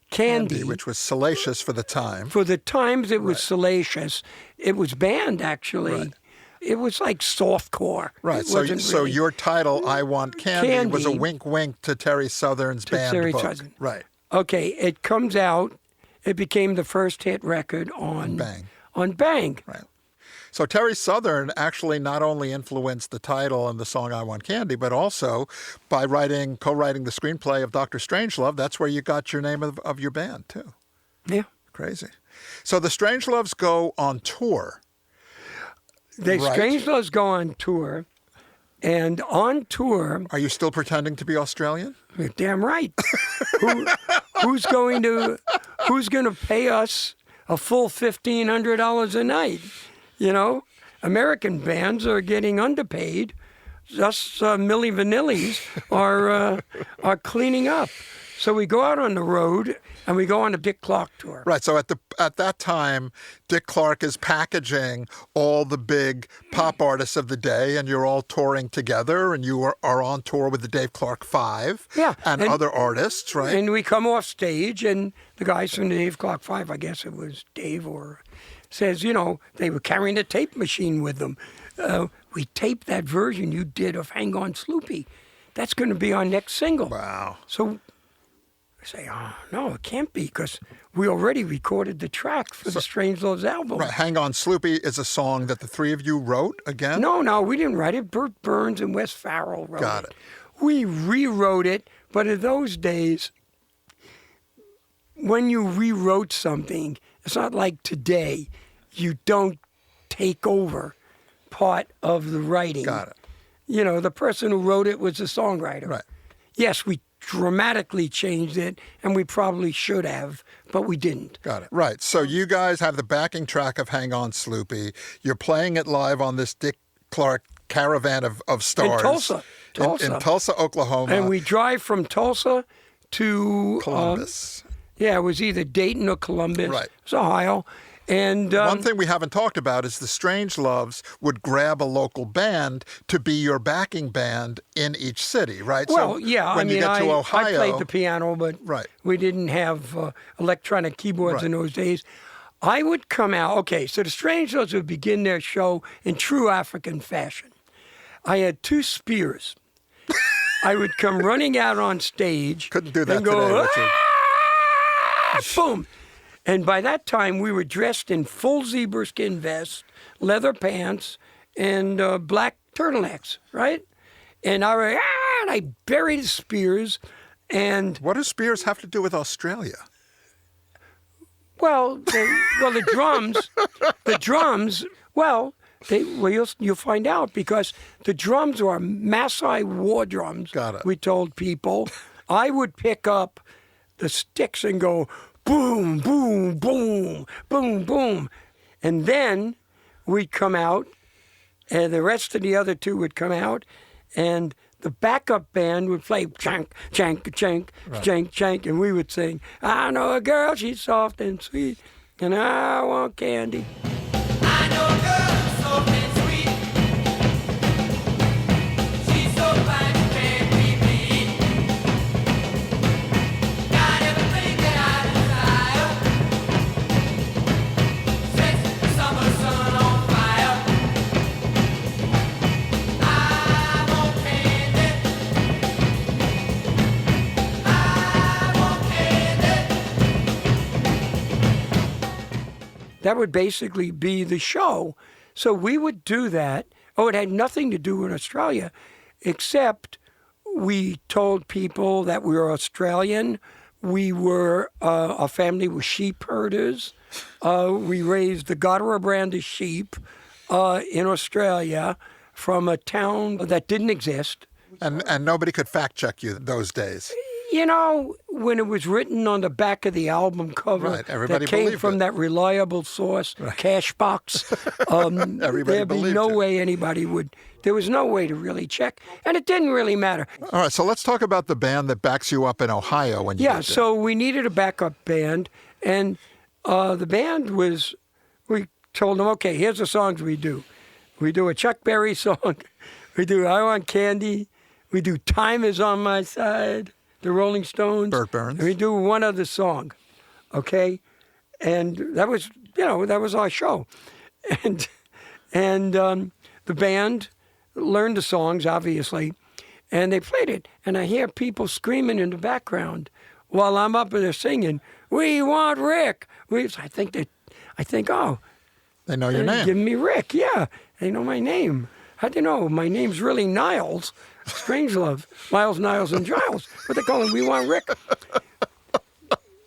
Candy, which was salacious for the time. For the times, it was salacious. It was banned, actually. Right. It was like softcore. Right. It So, wasn't so really- your title, I Want Candy, was a wink to Terry Southern's banned Terry book. Southern. Right. Okay, it comes out. It became the first hit record on Bang. On Bang. Right. So Terry Southern actually not only influenced the title and the song I Want Candy, but also by co-writing the screenplay of Dr. Strangelove, that's where you got your name of your band, too. Yeah. Crazy. So the Strangeloves go on tour. The Right. Strangeloves go on tour, and on tour, Are you still pretending to be Australian? you're damn right. Who's going to pay us a full $1,500 a night? You know, American bands are getting underpaid. Us Milli Vanillis are cleaning up. So we go out on the road and we go on a Dick Clark tour. Right. So at that time, Dick Clark is packaging all the big pop artists of the day, and you're all touring together, and you are on tour with the Dave Clark Five. Yeah, and other artists, right? And we come off stage, and the guys from the Dave Clark Five, I guess it was Dave, says, they were carrying a tape machine with them. We taped that version you did of Hang On Sloopy. That's going to be our next single. Wow. So I say, oh, no, it can't be, because we already recorded the track for the Strangeloves album. Right. Hang On Sloopy is a song that the three of you wrote again? No, we didn't write it. Bert Burns and Wes Farrell wrote it. Got it. We rewrote it, but in those days, when you rewrote something, it's not like today. You don't take over part of the writing. Got it. You know, the person who wrote it was the songwriter. Right. Yes, we dramatically changed it, and we probably should have, but we didn't. Got it. Right. So you guys have the backing track of Hang On Sloopy. You're playing it live on this Dick Clark Caravan of Stars. In Tulsa. In Tulsa, Oklahoma. And we drive from Tulsa to Columbus. Yeah, it was either Dayton or Columbus. Right. It's Ohio. And one thing we haven't talked about is the Strangeloves would grab a local band to be your backing band in each city, right? Well, so yeah, when I mean, you get to Ohio, I played the piano, but right. we didn't have electronic keyboards Right. in those days. I would come out, okay, so the Strangeloves would begin their show in true African fashion. I had 2 spears. I would come running out on stage. Couldn't do that and go, today, Richard. Boom. And by that time, we were dressed in full zebra skin vests, leather pants, and black turtlenecks, right? And and I buried the spears. And What do spears have to do with Australia? the drums. You'll find out, because the drums are Maasai war drums. Got it. We told people. I would pick up the sticks and go boom, boom, boom, boom, boom. And then we'd come out, and the rest of the other 2 would come out, and the backup band would play chank, chank, chank, chank, chank, and we would sing, I know a girl, she's soft and sweet, and I want candy. I know a girl who's soft and sweet. She's so fine you can't be beat. Got everything that I desire. Sets the summer sun on fire. I want candy. I want candy. That would basically be the show. So we would do that. Oh, it had nothing to do with Australia, except we told people that we were Australian. We were, our family was sheep herders. We raised the Gottehrer brand of sheep in Australia from a town that didn't exist. And nobody could fact check you those days. You know, when it was written on the back of the album cover, Right, everybody that came believed from it. that reliable source, Cashbox, Everybody there'd be believed no it. way anybody would. There was no way to really check, and it didn't really matter. All right, so let's talk about the band that backs you up in Ohio when you Yeah, get there. so we needed a backup band, and the band was, we told them, okay, here's the songs we do. We do a Chuck Berry song. We do I Want Candy. We do Time Is On My Side, the Rolling Stones. Bert Burns. And we do one other song, okay? And that was, that was our show. And the band learned the songs, obviously, and they played it. And I hear people screaming in the background while I'm up there singing, "We want Rick." I think, oh, They know your they're name. giving me Rick. Yeah, they know my name. How'd they know? My name's really Niles. Strangelove. Miles, Niles, and Giles. But they call him We Want Rick.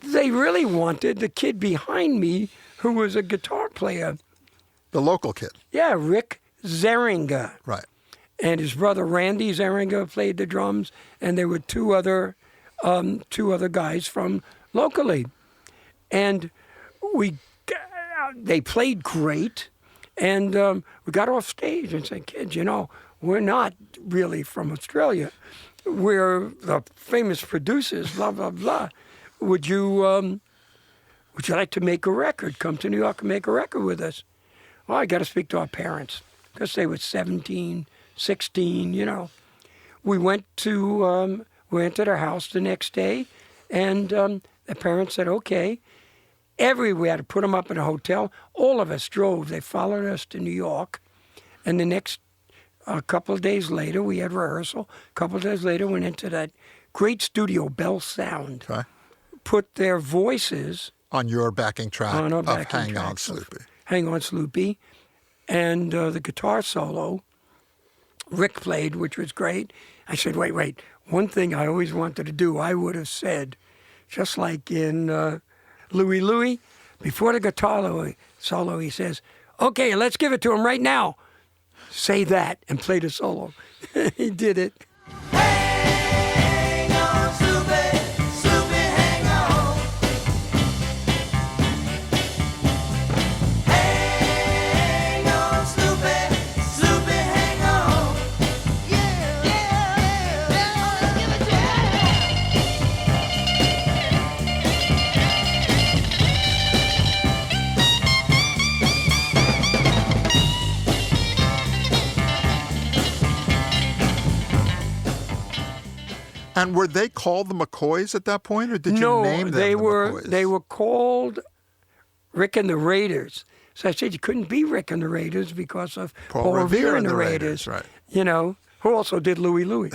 They really wanted the kid behind me who was a guitar player. The local kid. Yeah, Rick Zeringa. Right. And his brother Randy Zeringa played the drums, and there were two other guys from locally. And they played great, and we got off stage and said, "Kids, we're not really from Australia. We're the famous producers, blah, blah, blah. Would you like to make a record? Come to New York and make a record with us." Well, I got to speak to our parents because they were 17, 16, We went to their house the next day, and the parents said, okay. We had to put them up in a hotel. All of us drove. They followed us to New York. And the next couple of days later, we had rehearsal. A couple of days later, went into that great studio, Bell Sound. Okay. put their voices On your backing track on our of backing Hang On tracks of Sloopy. Hang On Sloopy. And the guitar solo Rick played, which was great. I said, wait. One thing I always wanted to do, I would have said, just like in Louie Louie, before the guitar solo, he says, okay, let's give it to him right now. Say that and play the solo. He did it. Hang on, Sloopy, Sloopy, hang on. Hang on, Sloopy, Sloopy, hang on. Yeah, let's give it to And were they called the McCoys at that point, or did you No, name them they the were McCoys? they were called Rick and the Raiders. So I said you couldn't be Rick and the Raiders because of Paul Revere and the Raiders. Right. You know, who also did Louie Louie.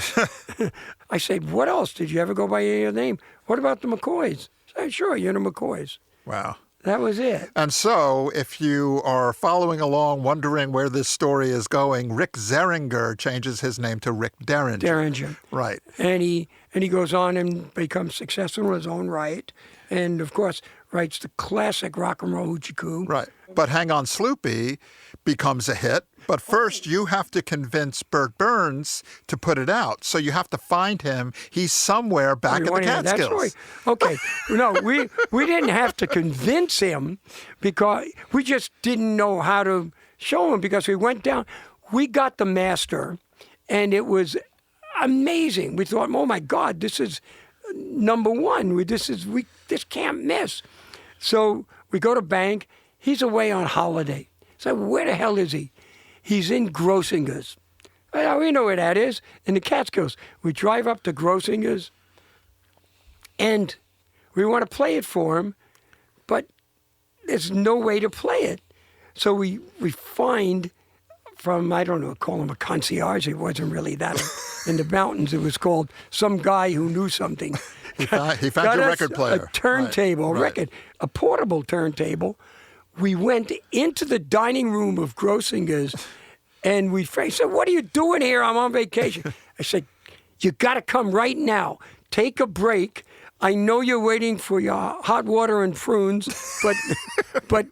I said, what else? Did you ever go by any other name? What about the McCoys? I said, sure, you're the McCoys. Wow. That was it. And so, if you are following along, wondering where this story is going, Rick Zeringer changes his name to Rick Derringer. Derringer. Right. And he goes on and becomes successful in his own right. And, of course, writes the classic rock and roll hoochie coo. Right. But Hang On Sloopy becomes a hit. But first, you have to convince Bert Burns to put it out. So you have to find him. He's somewhere back in the Catskills. Okay. No, we didn't have to convince him because we just didn't know how to show him because we went down. We got the master, and it was amazing. We thought, oh, my God, this is number one. This can't miss. So we go to Bank. He's away on holiday. So where the hell is he? He's in Grossinger's. Well, we know where that is, in the Catskills. We drive up to Grossinger's, and we want to play it for him, but there's no way to play it. So we find from, I don't know, call him a concierge. It wasn't really that in the mountains. It was called some guy who knew something. He found your Got us record player. A turntable, Right. a portable turntable. We went into the dining room of Grossinger's, and he said, what are you doing here? I'm on vacation. I said, you got to come right now. Take a break. I know you're waiting for your hot water and prunes, but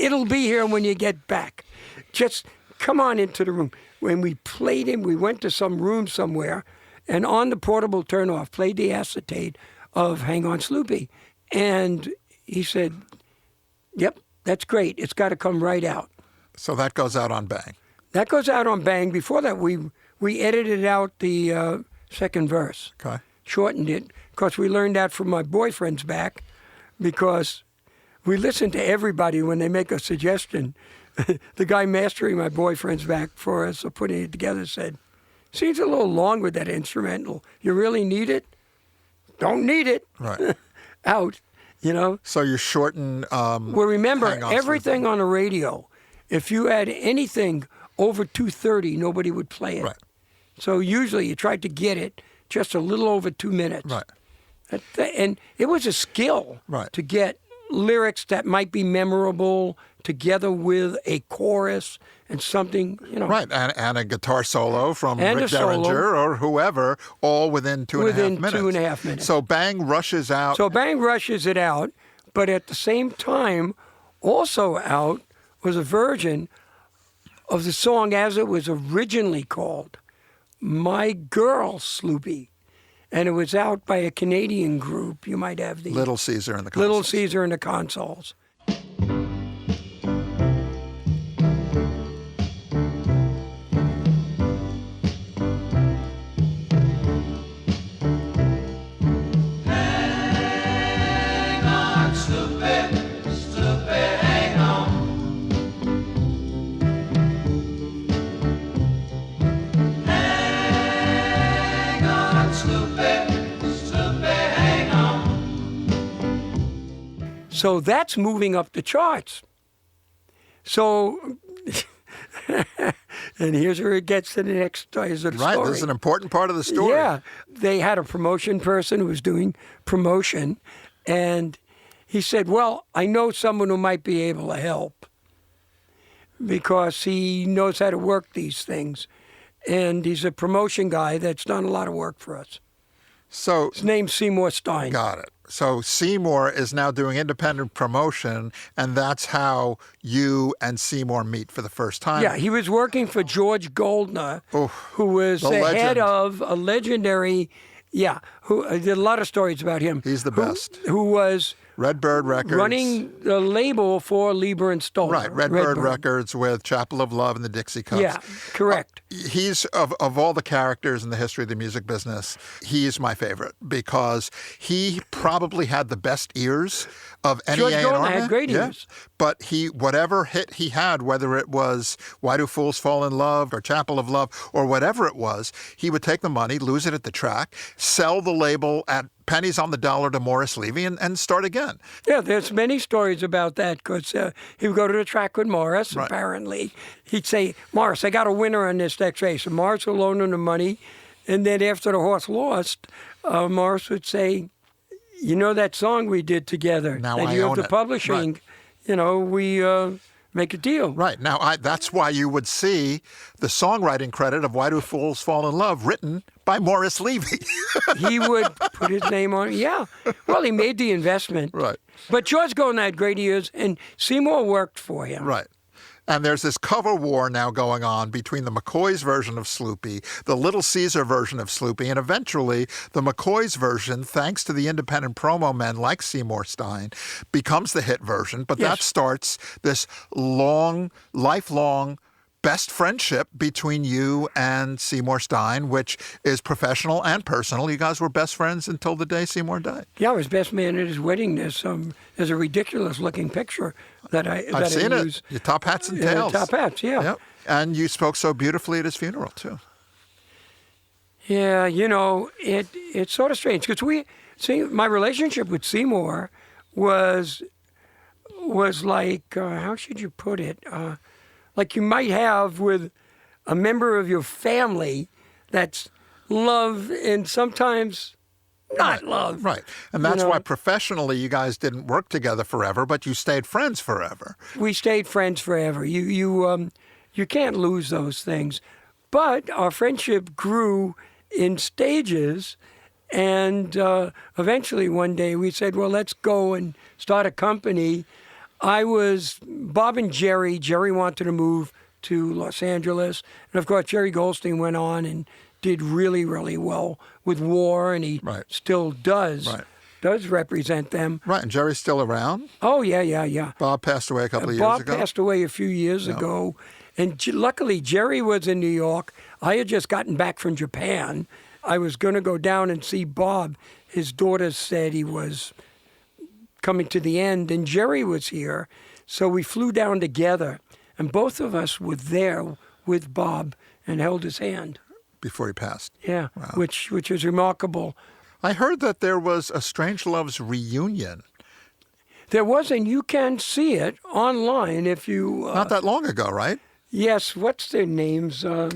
it'll be here when you get back. Just come on into the room. When we played him, we went to some room somewhere, and on the portable turn-off, played the acetate of Hang On Sloopy. And he said, yep, that's great. It's got to come right out. So that goes out on Bang. That goes out on Bang. Before that, we edited out the second verse. Okay. Shortened it. Of course, we learned that from my boyfriend's back because we listen to everybody when they make a suggestion. The guy mastering my boyfriend's back for us, or putting it together, said, seems a little long with that instrumental. You really need it? Don't need it. Right. Out, you know? So you shorten. Well, remember, Hang On everything on the radio, if you had anything over 2:30, nobody would play it. Right. So usually you tried to get it just a little over 2 minutes. Right. And it was a skill Right. to get lyrics that might be memorable together with a chorus and something, you know. Right, and a guitar solo from And Rick a solo. Derringer or whoever, all within 2.5 minutes. Within 2.5 minutes. So Bang rushes out. So Bang rushes it out, but at the same time, also out was a version of the song as it was originally called, My Girl Sloopy. And it was out by a Canadian group. You might have the Little Caesar and the Consuls. Little Caesar and the Consuls. Hang on, Sloopy, Sloopy, hang on. Hang on, Sloopy, Sloopy, hang on. So that's moving up the charts. So And here's where it gets to the next phase of the Right, story. this is an important part of the story. Yeah. They had a promotion person who was doing promotion, and he said, well, I know someone who might be able to help because he knows how to work these things. And he's a promotion guy that's done a lot of work for us. So, His name's Seymour Stein. got it. So Seymour is now doing independent promotion, and that's how you and Seymour meet for the first time. Yeah, he was working for George Goldner, who was the the head legend. of a legendary, who I did a lot of stories about him. He's the best. Who was Redbird Records. running the label for Lieber and Stoller. Right, Redbird Records with Chapel of Love and the Dixie Cups. Yeah, correct. He's, of all the characters in the history of the music business, he's my favorite because he probably had the best ears of any George A&R Goldner man. had great ears. But whatever hit he had, whether it was Why Do Fools Fall in Love or Chapel of Love or whatever it was, he would take the money, lose it at the track, sell the label at pennies on the dollar to Morris Levy and start again. Yeah, there's many stories about that because he would go to the track with Morris, Right. apparently. He'd say, Morris, I got a winner on this next race. And Morris would loan him the money. And then after the horse lost, Morris would say, you know that song we did together? Now that I you own have the it." publishing, Right. we make a deal. Right. Now, that's why you would see the songwriting credit of Why Do Fools Fall in Love written by Morris Levy. He would put his name on it. Yeah. Well, he made the investment. Right. But George Goldner had great ears, and Seymour worked for him. Right. And there's this cover war now going on between the McCoy's version of Sloopy, the Little Caesar version of Sloopy, and eventually the McCoy's version, thanks to the independent promo men like Seymour Stein, becomes the hit version. But that Yes. starts this lifelong best friendship between you and Seymour Stein, which is professional and personal. You guys were best friends until the day Seymour died. Yeah, I was best man at his wedding. There's a ridiculous-looking picture that I've seen use. it. Your top hats and tails. Top hats, yeah. Yep. And you spoke so beautifully at his funeral, too. Yeah, it's sort of strange because my relationship with Seymour was like, how should you put it? Like you might have with a member of your family that's love and sometimes not love. Right. And that's why professionally you guys didn't work together forever, but you stayed friends forever. We stayed friends forever. You can't lose those things. But our friendship grew in stages, and eventually one day we said, well, let's go and start a company. Bob and Jerry wanted to move to Los Angeles. And of course, Jerry Goldstein went on and did really, really well with War, and he Right. still does. Right. Does represent them. Right. And Jerry's still around. Oh, yeah. Bob passed away a couple of years Bob ago. passed away a few years ago. And luckily, Jerry was in New York. I had just gotten back from Japan. I was going to go down and see Bob. His daughter said he was coming to the end, and Jerry was here. So we flew down together, and both of us were there with Bob and held his hand. Before he passed. Yeah, Wow. which was remarkable. I heard that there was a Strangeloves reunion There was, and you can see it online if you... not that long ago, right? Yes, what's their names? At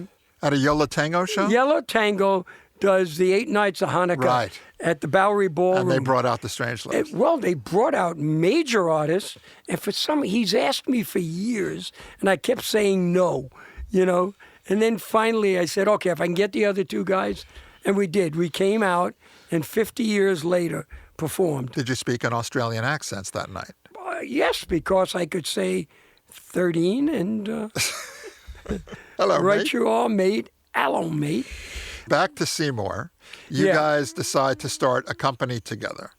a Yola Tango show? Yellow Tango does the 8 nights of Hanukkah Right. at the Bowery Ballroom. And they brought out the Strangeloves. Well, they brought out major artists, and he's asked me for years, and I kept saying no, And then finally I said, okay, if I can get the other two guys, and we did. We came out, and 50 years later performed. Did you speak in Australian accents that night? Yes, because I could say 13 and Hello, right mate. you are, mate. Hello, mate. Back to Seymour. You Yeah. guys decide to start a company together.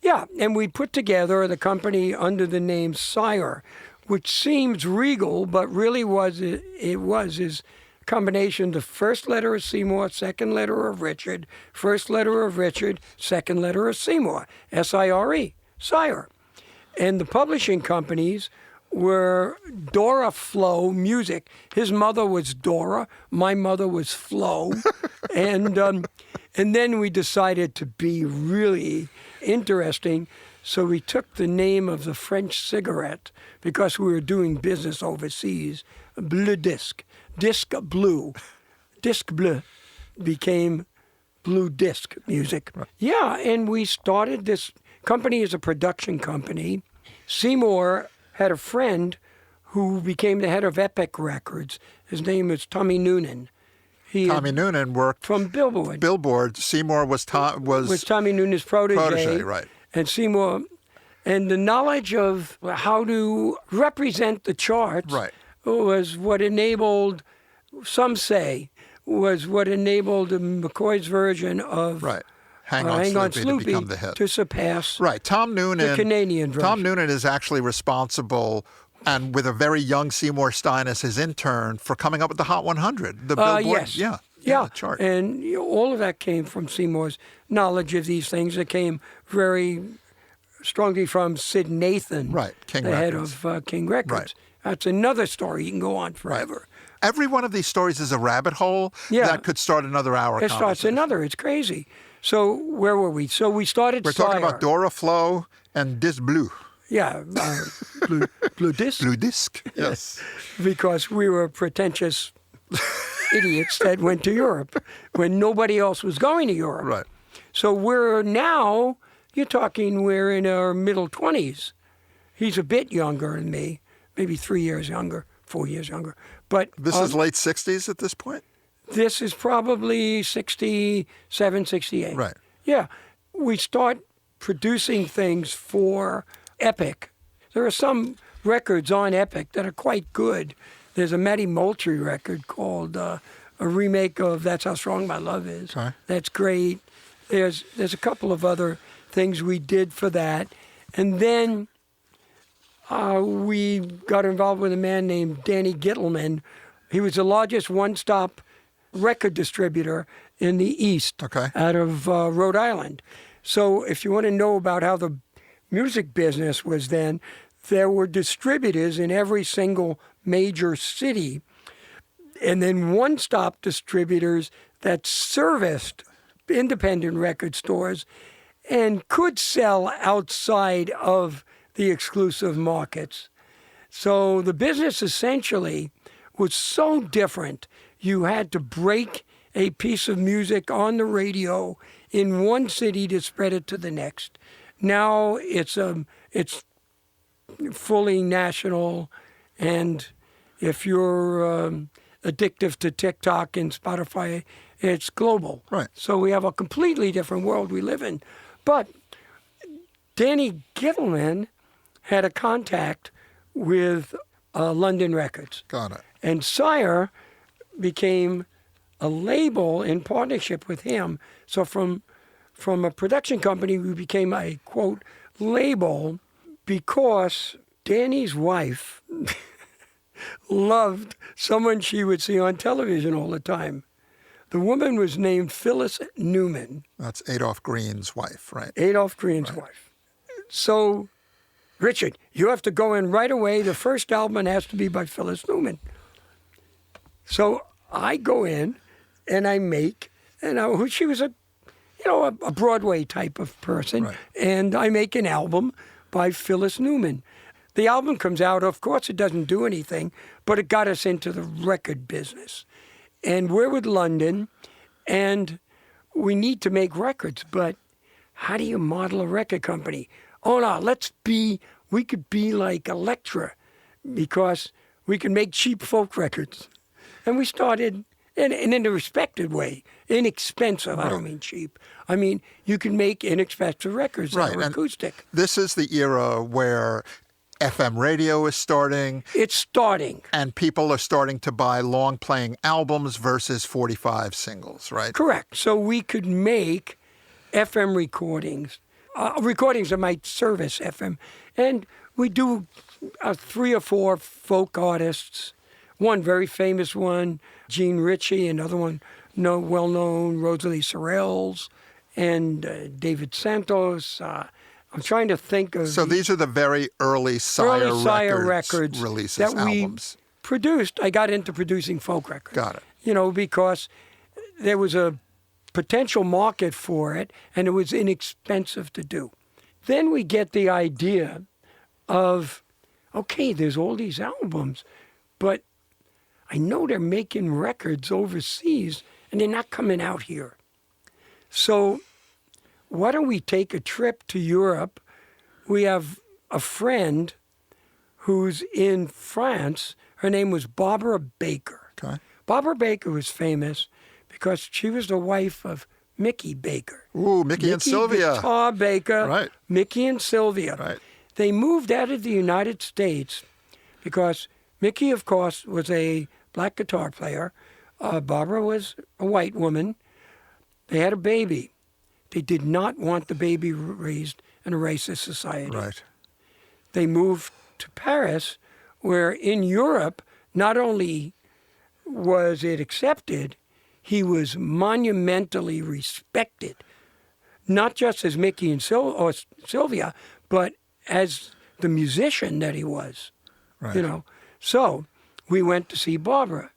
Yeah, and we put together the company under the name Sire, which seems regal, but really was his combination, the first letter of Seymour, second letter of Richard, first letter of Richard, second letter of Seymour, S-I-R-E, Sire. And the publishing companies were Dora Flo Music. His mother was Dora, my mother was Flo, and then we decided to be really interesting. So we took the name of the French cigarette because we were doing business overseas bleu disc, disc blue. Disc bleu became blue disc music. Yeah, and we started this company as a production company. Seymour had a friend who became the head of Epic Records. His name is Tommy Noonan. Tommy Noonan worked from Billboard. Billboard. Seymour was Tommy Noonan's protege. Right. And Seymour, and the knowledge of how to represent the charts was what enabled, some say, was what enabled McCoy's version of Hang On Sloopy to become the hit. To surpass Tom Noonan, the Canadian version. Tom Noonan is actually responsible, and with a very young Seymour Stein as his intern, for coming up with the Hot 100, the Billboard, yes. the chart. And all of that came from Seymour's knowledge of these things. It came very strongly from Sid Nathan, King the Records. head of King Records. Right. That's another story. You can go on forever. Every one of these stories is a rabbit hole that could start another hour. It starts another. It's crazy. So where were we? So we started We're talking about Dora Flo and Disc Blue. Yeah, blue disc. Blue disc, yes. Because we were pretentious idiots that went to Europe when nobody else was going to Europe. Right. So we're now, we're in our middle 20s. He's a bit younger than me, maybe 3 years younger, 4 years younger. But this is late 60s at this point? This is probably 67, 68. Right. Yeah. We start producing things for Epic. There are some records on Epic that are quite good. There's a Matty Moultrie record called a remake of That's How Strong My Love Is. Okay. That's great. There's a couple of other things we did for that. And then we got involved with a man named Danny Gittleman. He was the largest one-stop record distributor in the East out of Rhode Island. So if you want to know about how the music business was then, there were distributors in every single major city, and then one-stop distributors that serviced independent record stores and could sell outside of the exclusive markets. So the business essentially was so different. You had to break a piece of music on the radio in one city to spread it to the next. Now it's fully national, and if you're addictive to TikTok and Spotify, it's global. Right. So we have a completely different world we live in. But Danny Gittleman had a contact with London Records. Got it. And Sire became a label in partnership with him. So from a production company, we became a, quote, label because Danny's wife loved someone she would see on television all the time. The woman was named Phyllis Newman. That's Adolph Green's wife, right? Adolph Green's wife. So, Richard, you have to go in right away. The first album has to be by Phyllis Newman. So I go in and I make, she was a Broadway type of person, and I make an album by Phyllis Newman. The album comes out, of course it doesn't do anything, but it got us into the record business. And we're with London, and we need to make records, but how do you model a record company? Oh no, we could be like Elektra, because we can make cheap folk records. And we started, and in a respected way, inexpensive. I don't mean cheap. I mean, you can make inexpensive records that are acoustic. This is the era where FM radio is starting. It's starting. And people are starting to buy long-playing albums versus 45 singles, right? Correct. So we could make FM recordings that might service FM. And we do 3 or 4 folk artists. One very famous one, Gene Ritchie, another one well-known, Rosalie Sorrells, and David Santos. I'm trying to think of... So these are the very early Sire Records releases, that albums. We produced. I got into producing folk records. Got it. Because there was a potential market for it, and it was inexpensive to do. Then we get the idea of, okay, there's all these albums, but I know they're making records overseas and they're not coming out here. So why don't we take a trip to Europe? We have a friend who's in France. Her name was Barbara Baker. Okay. Barbara Baker was famous because she was the wife of Mickey Baker. Ooh, Mickey and Sylvia. Guitar Baker. Right. Mickey and Sylvia. Right. They moved out of the United States because Mickey, of course, was a black guitar player. Barbara was a white woman. They had a baby. They did not want the baby raised in a racist society. Right. They moved to Paris, where in Europe, not only was it accepted, he was monumentally respected, not just as Mickey and Sylvia, but as the musician that he was. Right. You know, so we went to see Barbara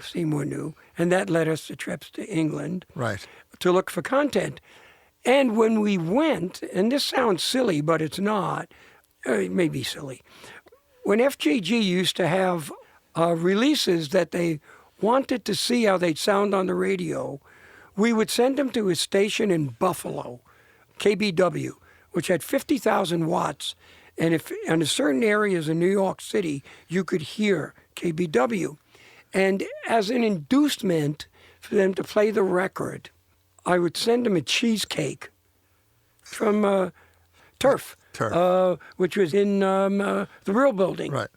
Seymour knew, and that led us to trips to England Right. to look for content. And when we went, and this sounds silly, but it's not, it may be silly. When FJG used to have releases that they wanted to see how they'd sound on the radio, we would send them to a station in Buffalo, KBW, which had 50,000 watts. And if in certain areas in New York City, you could hear KBW. And as an inducement for them to play the record, I would send them a cheesecake from Turf, which was in the Brill Building. Right.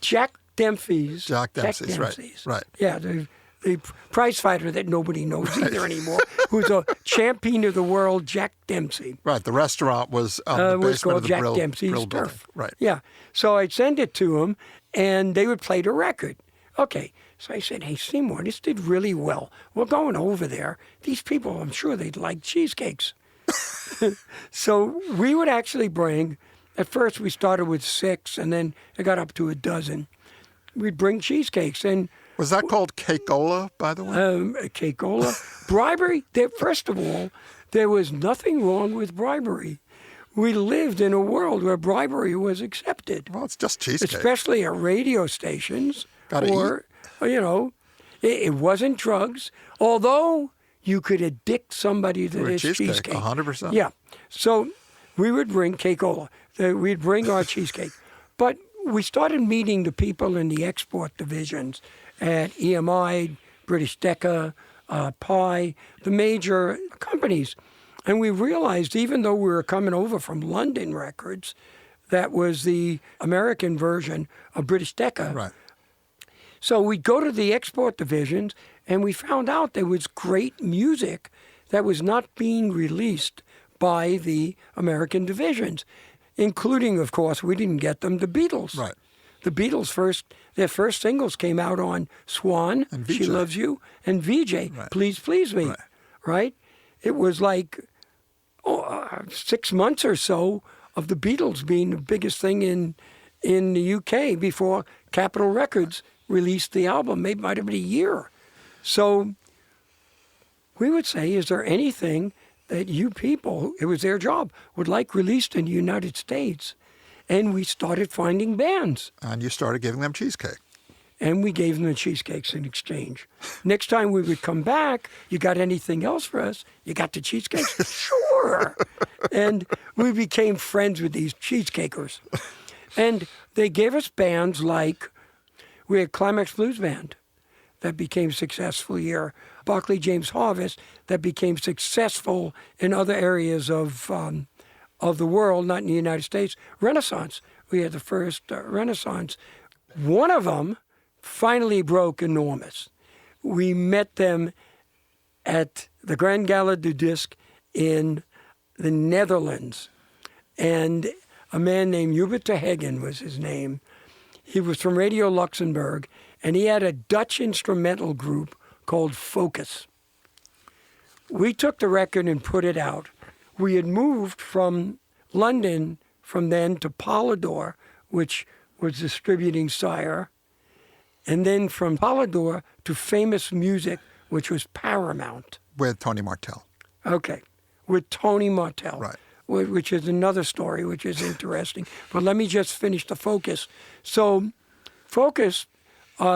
Jack Dempsey's. Jack Dempsey's, right, right. Yeah, the prize fighter that nobody knows either anymore, who's a champion of the world, Jack Dempsey. Right. The restaurant was the was basement called of the Jack Brill, Dempsey's Brill Building. Turf. Right. Yeah. So I'd send it to them, and they would play the record. Okay. So I said, hey, Seymour, this did really well. We're going over there. These people, I'm sure they'd like cheesecakes. So we would actually bring, at first we started with 6, and then it got up to a dozen. We'd bring cheesecakes. And Was that called cakeola, by the way? cakeola. Bribery, first of all, there was nothing wrong with bribery. We lived in a world where bribery was accepted. Well, it's just cheesecake. Especially at radio stations. Gotta or, you know, it wasn't drugs, although you could addict somebody to this cheesecake. 100%. Yeah. So we would bring cakeola. We'd bring our cheesecake. But we started meeting the people in the export divisions at EMI, British Decca, Pi, the major companies. And we realized, even though we were coming over from London Records, that was the American version of British Decca. Right. So we'd go to the export divisions, and we found out there was great music that was not being released by the American divisions, including, of course, we didn't get them, the Beatles. Right. The Beatles their first singles came out on Swan, And She VJ. Loves You, and VJ, Right. Please Please Me, right? It was like 6 months or so of the Beatles being the biggest thing in the UK before Capitol Records released the album. It might have been a year. So we would say, is there anything that you people, it was their job, would like released in the United States? And we started finding bands. And you started giving them cheesecake. And we gave them the cheesecakes in exchange. Next time we would come back, you got anything else for us? You got the cheesecakes? Sure. And we became friends with these cheesecakers. And they gave us bands like, we had Climax Blues Band that became successful here. Barclay James Harvest that became successful in other areas of the world, not in the United States. Renaissance. We had the first Renaissance. One of them finally broke enormous. We met them at the Grand Gala du Disc in the Netherlands. And a man named Hubert de Hagen was his name. He was from Radio Luxembourg, and he had a Dutch instrumental group called Focus. We took the record and put it out. We had moved from London from then to Polydor, which was distributing Sire, and then from Polydor to Famous Music, which was Paramount. With Tony Martell. Okay, with Tony Martell. Right. Which is another story, which is interesting. But let me just finish the Focus. So Focus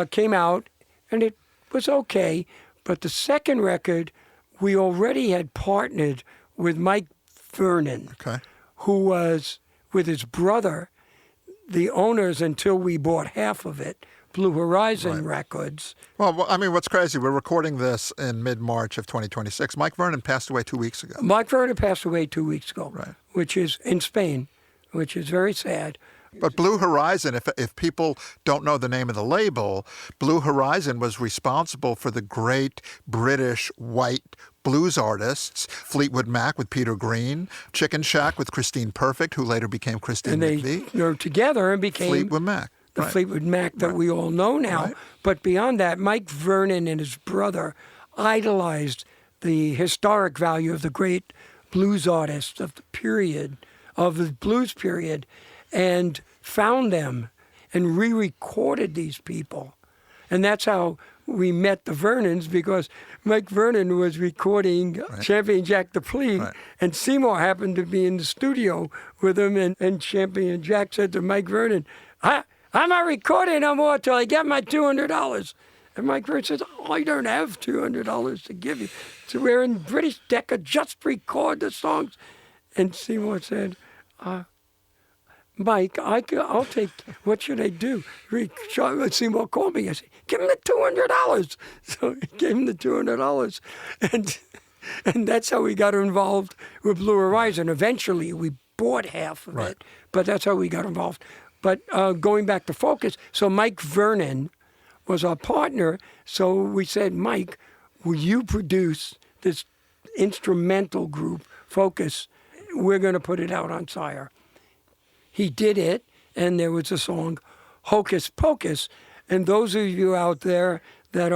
came out and it was okay. But the second record, we already had partnered with Mike Vernon, who was, with his brother, the owners until we bought half of it, Blue Horizon Records. Well, I mean, what's crazy, we're recording this in mid-March of 2026. Mike Vernon passed away 2 weeks ago. Mike Vernon passed away 2 weeks ago, which is in Spain, which is very sad. But Blue Horizon, if people don't know the name of the label, Blue Horizon was responsible for the great British white blues artists, Fleetwood Mac with Peter Green, Chicken Shack with Christine Perfect, who later became Christine McVie. And they were together and became Fleetwood Mac. The Fleetwood Mac that we all know now. But beyond that, Mike Vernon and his brother idolized the historic value of the great blues artists of the period, of the blues period, and found them and re-recorded these people. And that's how we met the Vernons, because Mike Vernon was recording Champion Jack the Flea, and Seymour happened to be in the studio with him, and Champion Jack said to Mike Vernon, I'm not recording no more till I get my $200. And Mike Vernon says, I don't have $200 to give you. So we're in British Decca, just record the songs. And Seymour said, Mike, I'll take, what should I do? Seymour called me. I said, give him the $200. So he gave him the $200. And that's how we got involved with Blue Horizon. Eventually, we bought half of it, but that's how we got involved. But going back to Focus, so Mike Vernon was our partner. So we said, Mike, will you produce this instrumental group, Focus? We're going to put it out on Sire. He did it, and there was a song, Hocus Pocus. And those of you out there that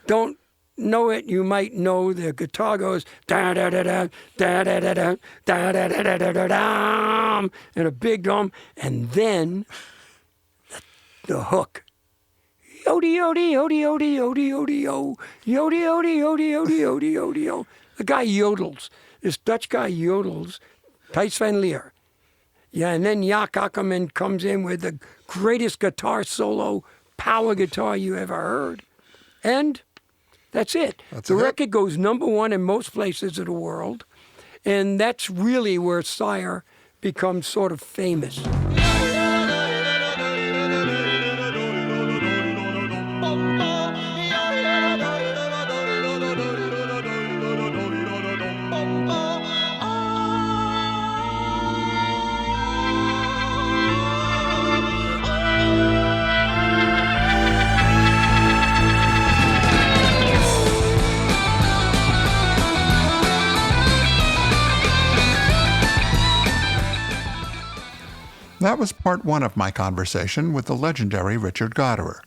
don't know it, you might know the guitar goes da da da da da da da da da da da da da da, and a big drum, and then the hook. Yodi yodi yodi yodi yodi yodi yo, yodi yodi yodi yodi yodi yodi yo. The guy yodels. This Dutch guy yodels. Thijs van Leer. Yeah, and then Jaak Ackerman comes in with the greatest guitar solo, power guitar you ever heard. And that's it. The record goes #1 in most places of the world. And that's really where Sire becomes sort of famous. That was part one of my conversation with the legendary Richard Gottehrer.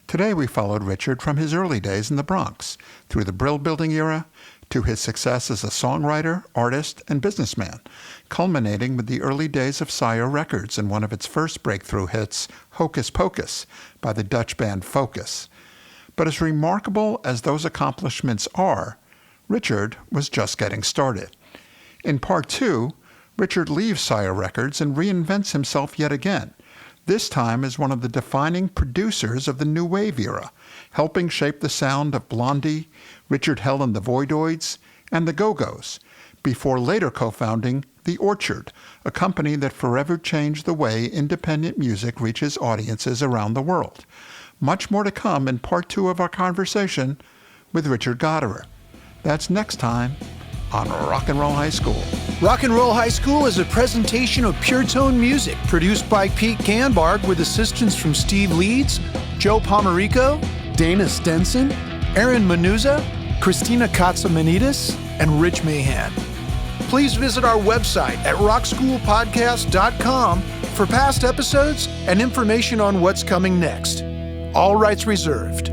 Today we followed Richard from his early days in the Bronx, through the Brill Building era, to his success as a songwriter, artist, and businessman, culminating with the early days of Sire Records and one of its first breakthrough hits, Hocus Pocus, by the Dutch band Focus. But as remarkable as those accomplishments are, Richard was just getting started. In part two, Richard leaves Sire Records and reinvents himself yet again, this time as one of the defining producers of the New Wave era, helping shape the sound of Blondie, Richard Hell and the Voidoids, and the Go-Go's, before later co-founding The Orchard, a company that forever changed the way independent music reaches audiences around the world. Much more to come in part two of our conversation with Richard Gottehrer. That's next time on Rock and Roll High School. Rock and Roll High School is a presentation of Pure Tone Music, produced by Pete Ganbarg with assistance from Steve Leeds, Joe Pomerico, Dana Stenson, Aaron Manuza, Christina Katsamanides, and Rich Mahan. Please visit our website at rockschoolpodcast.com for past episodes and information on what's coming next. All rights reserved.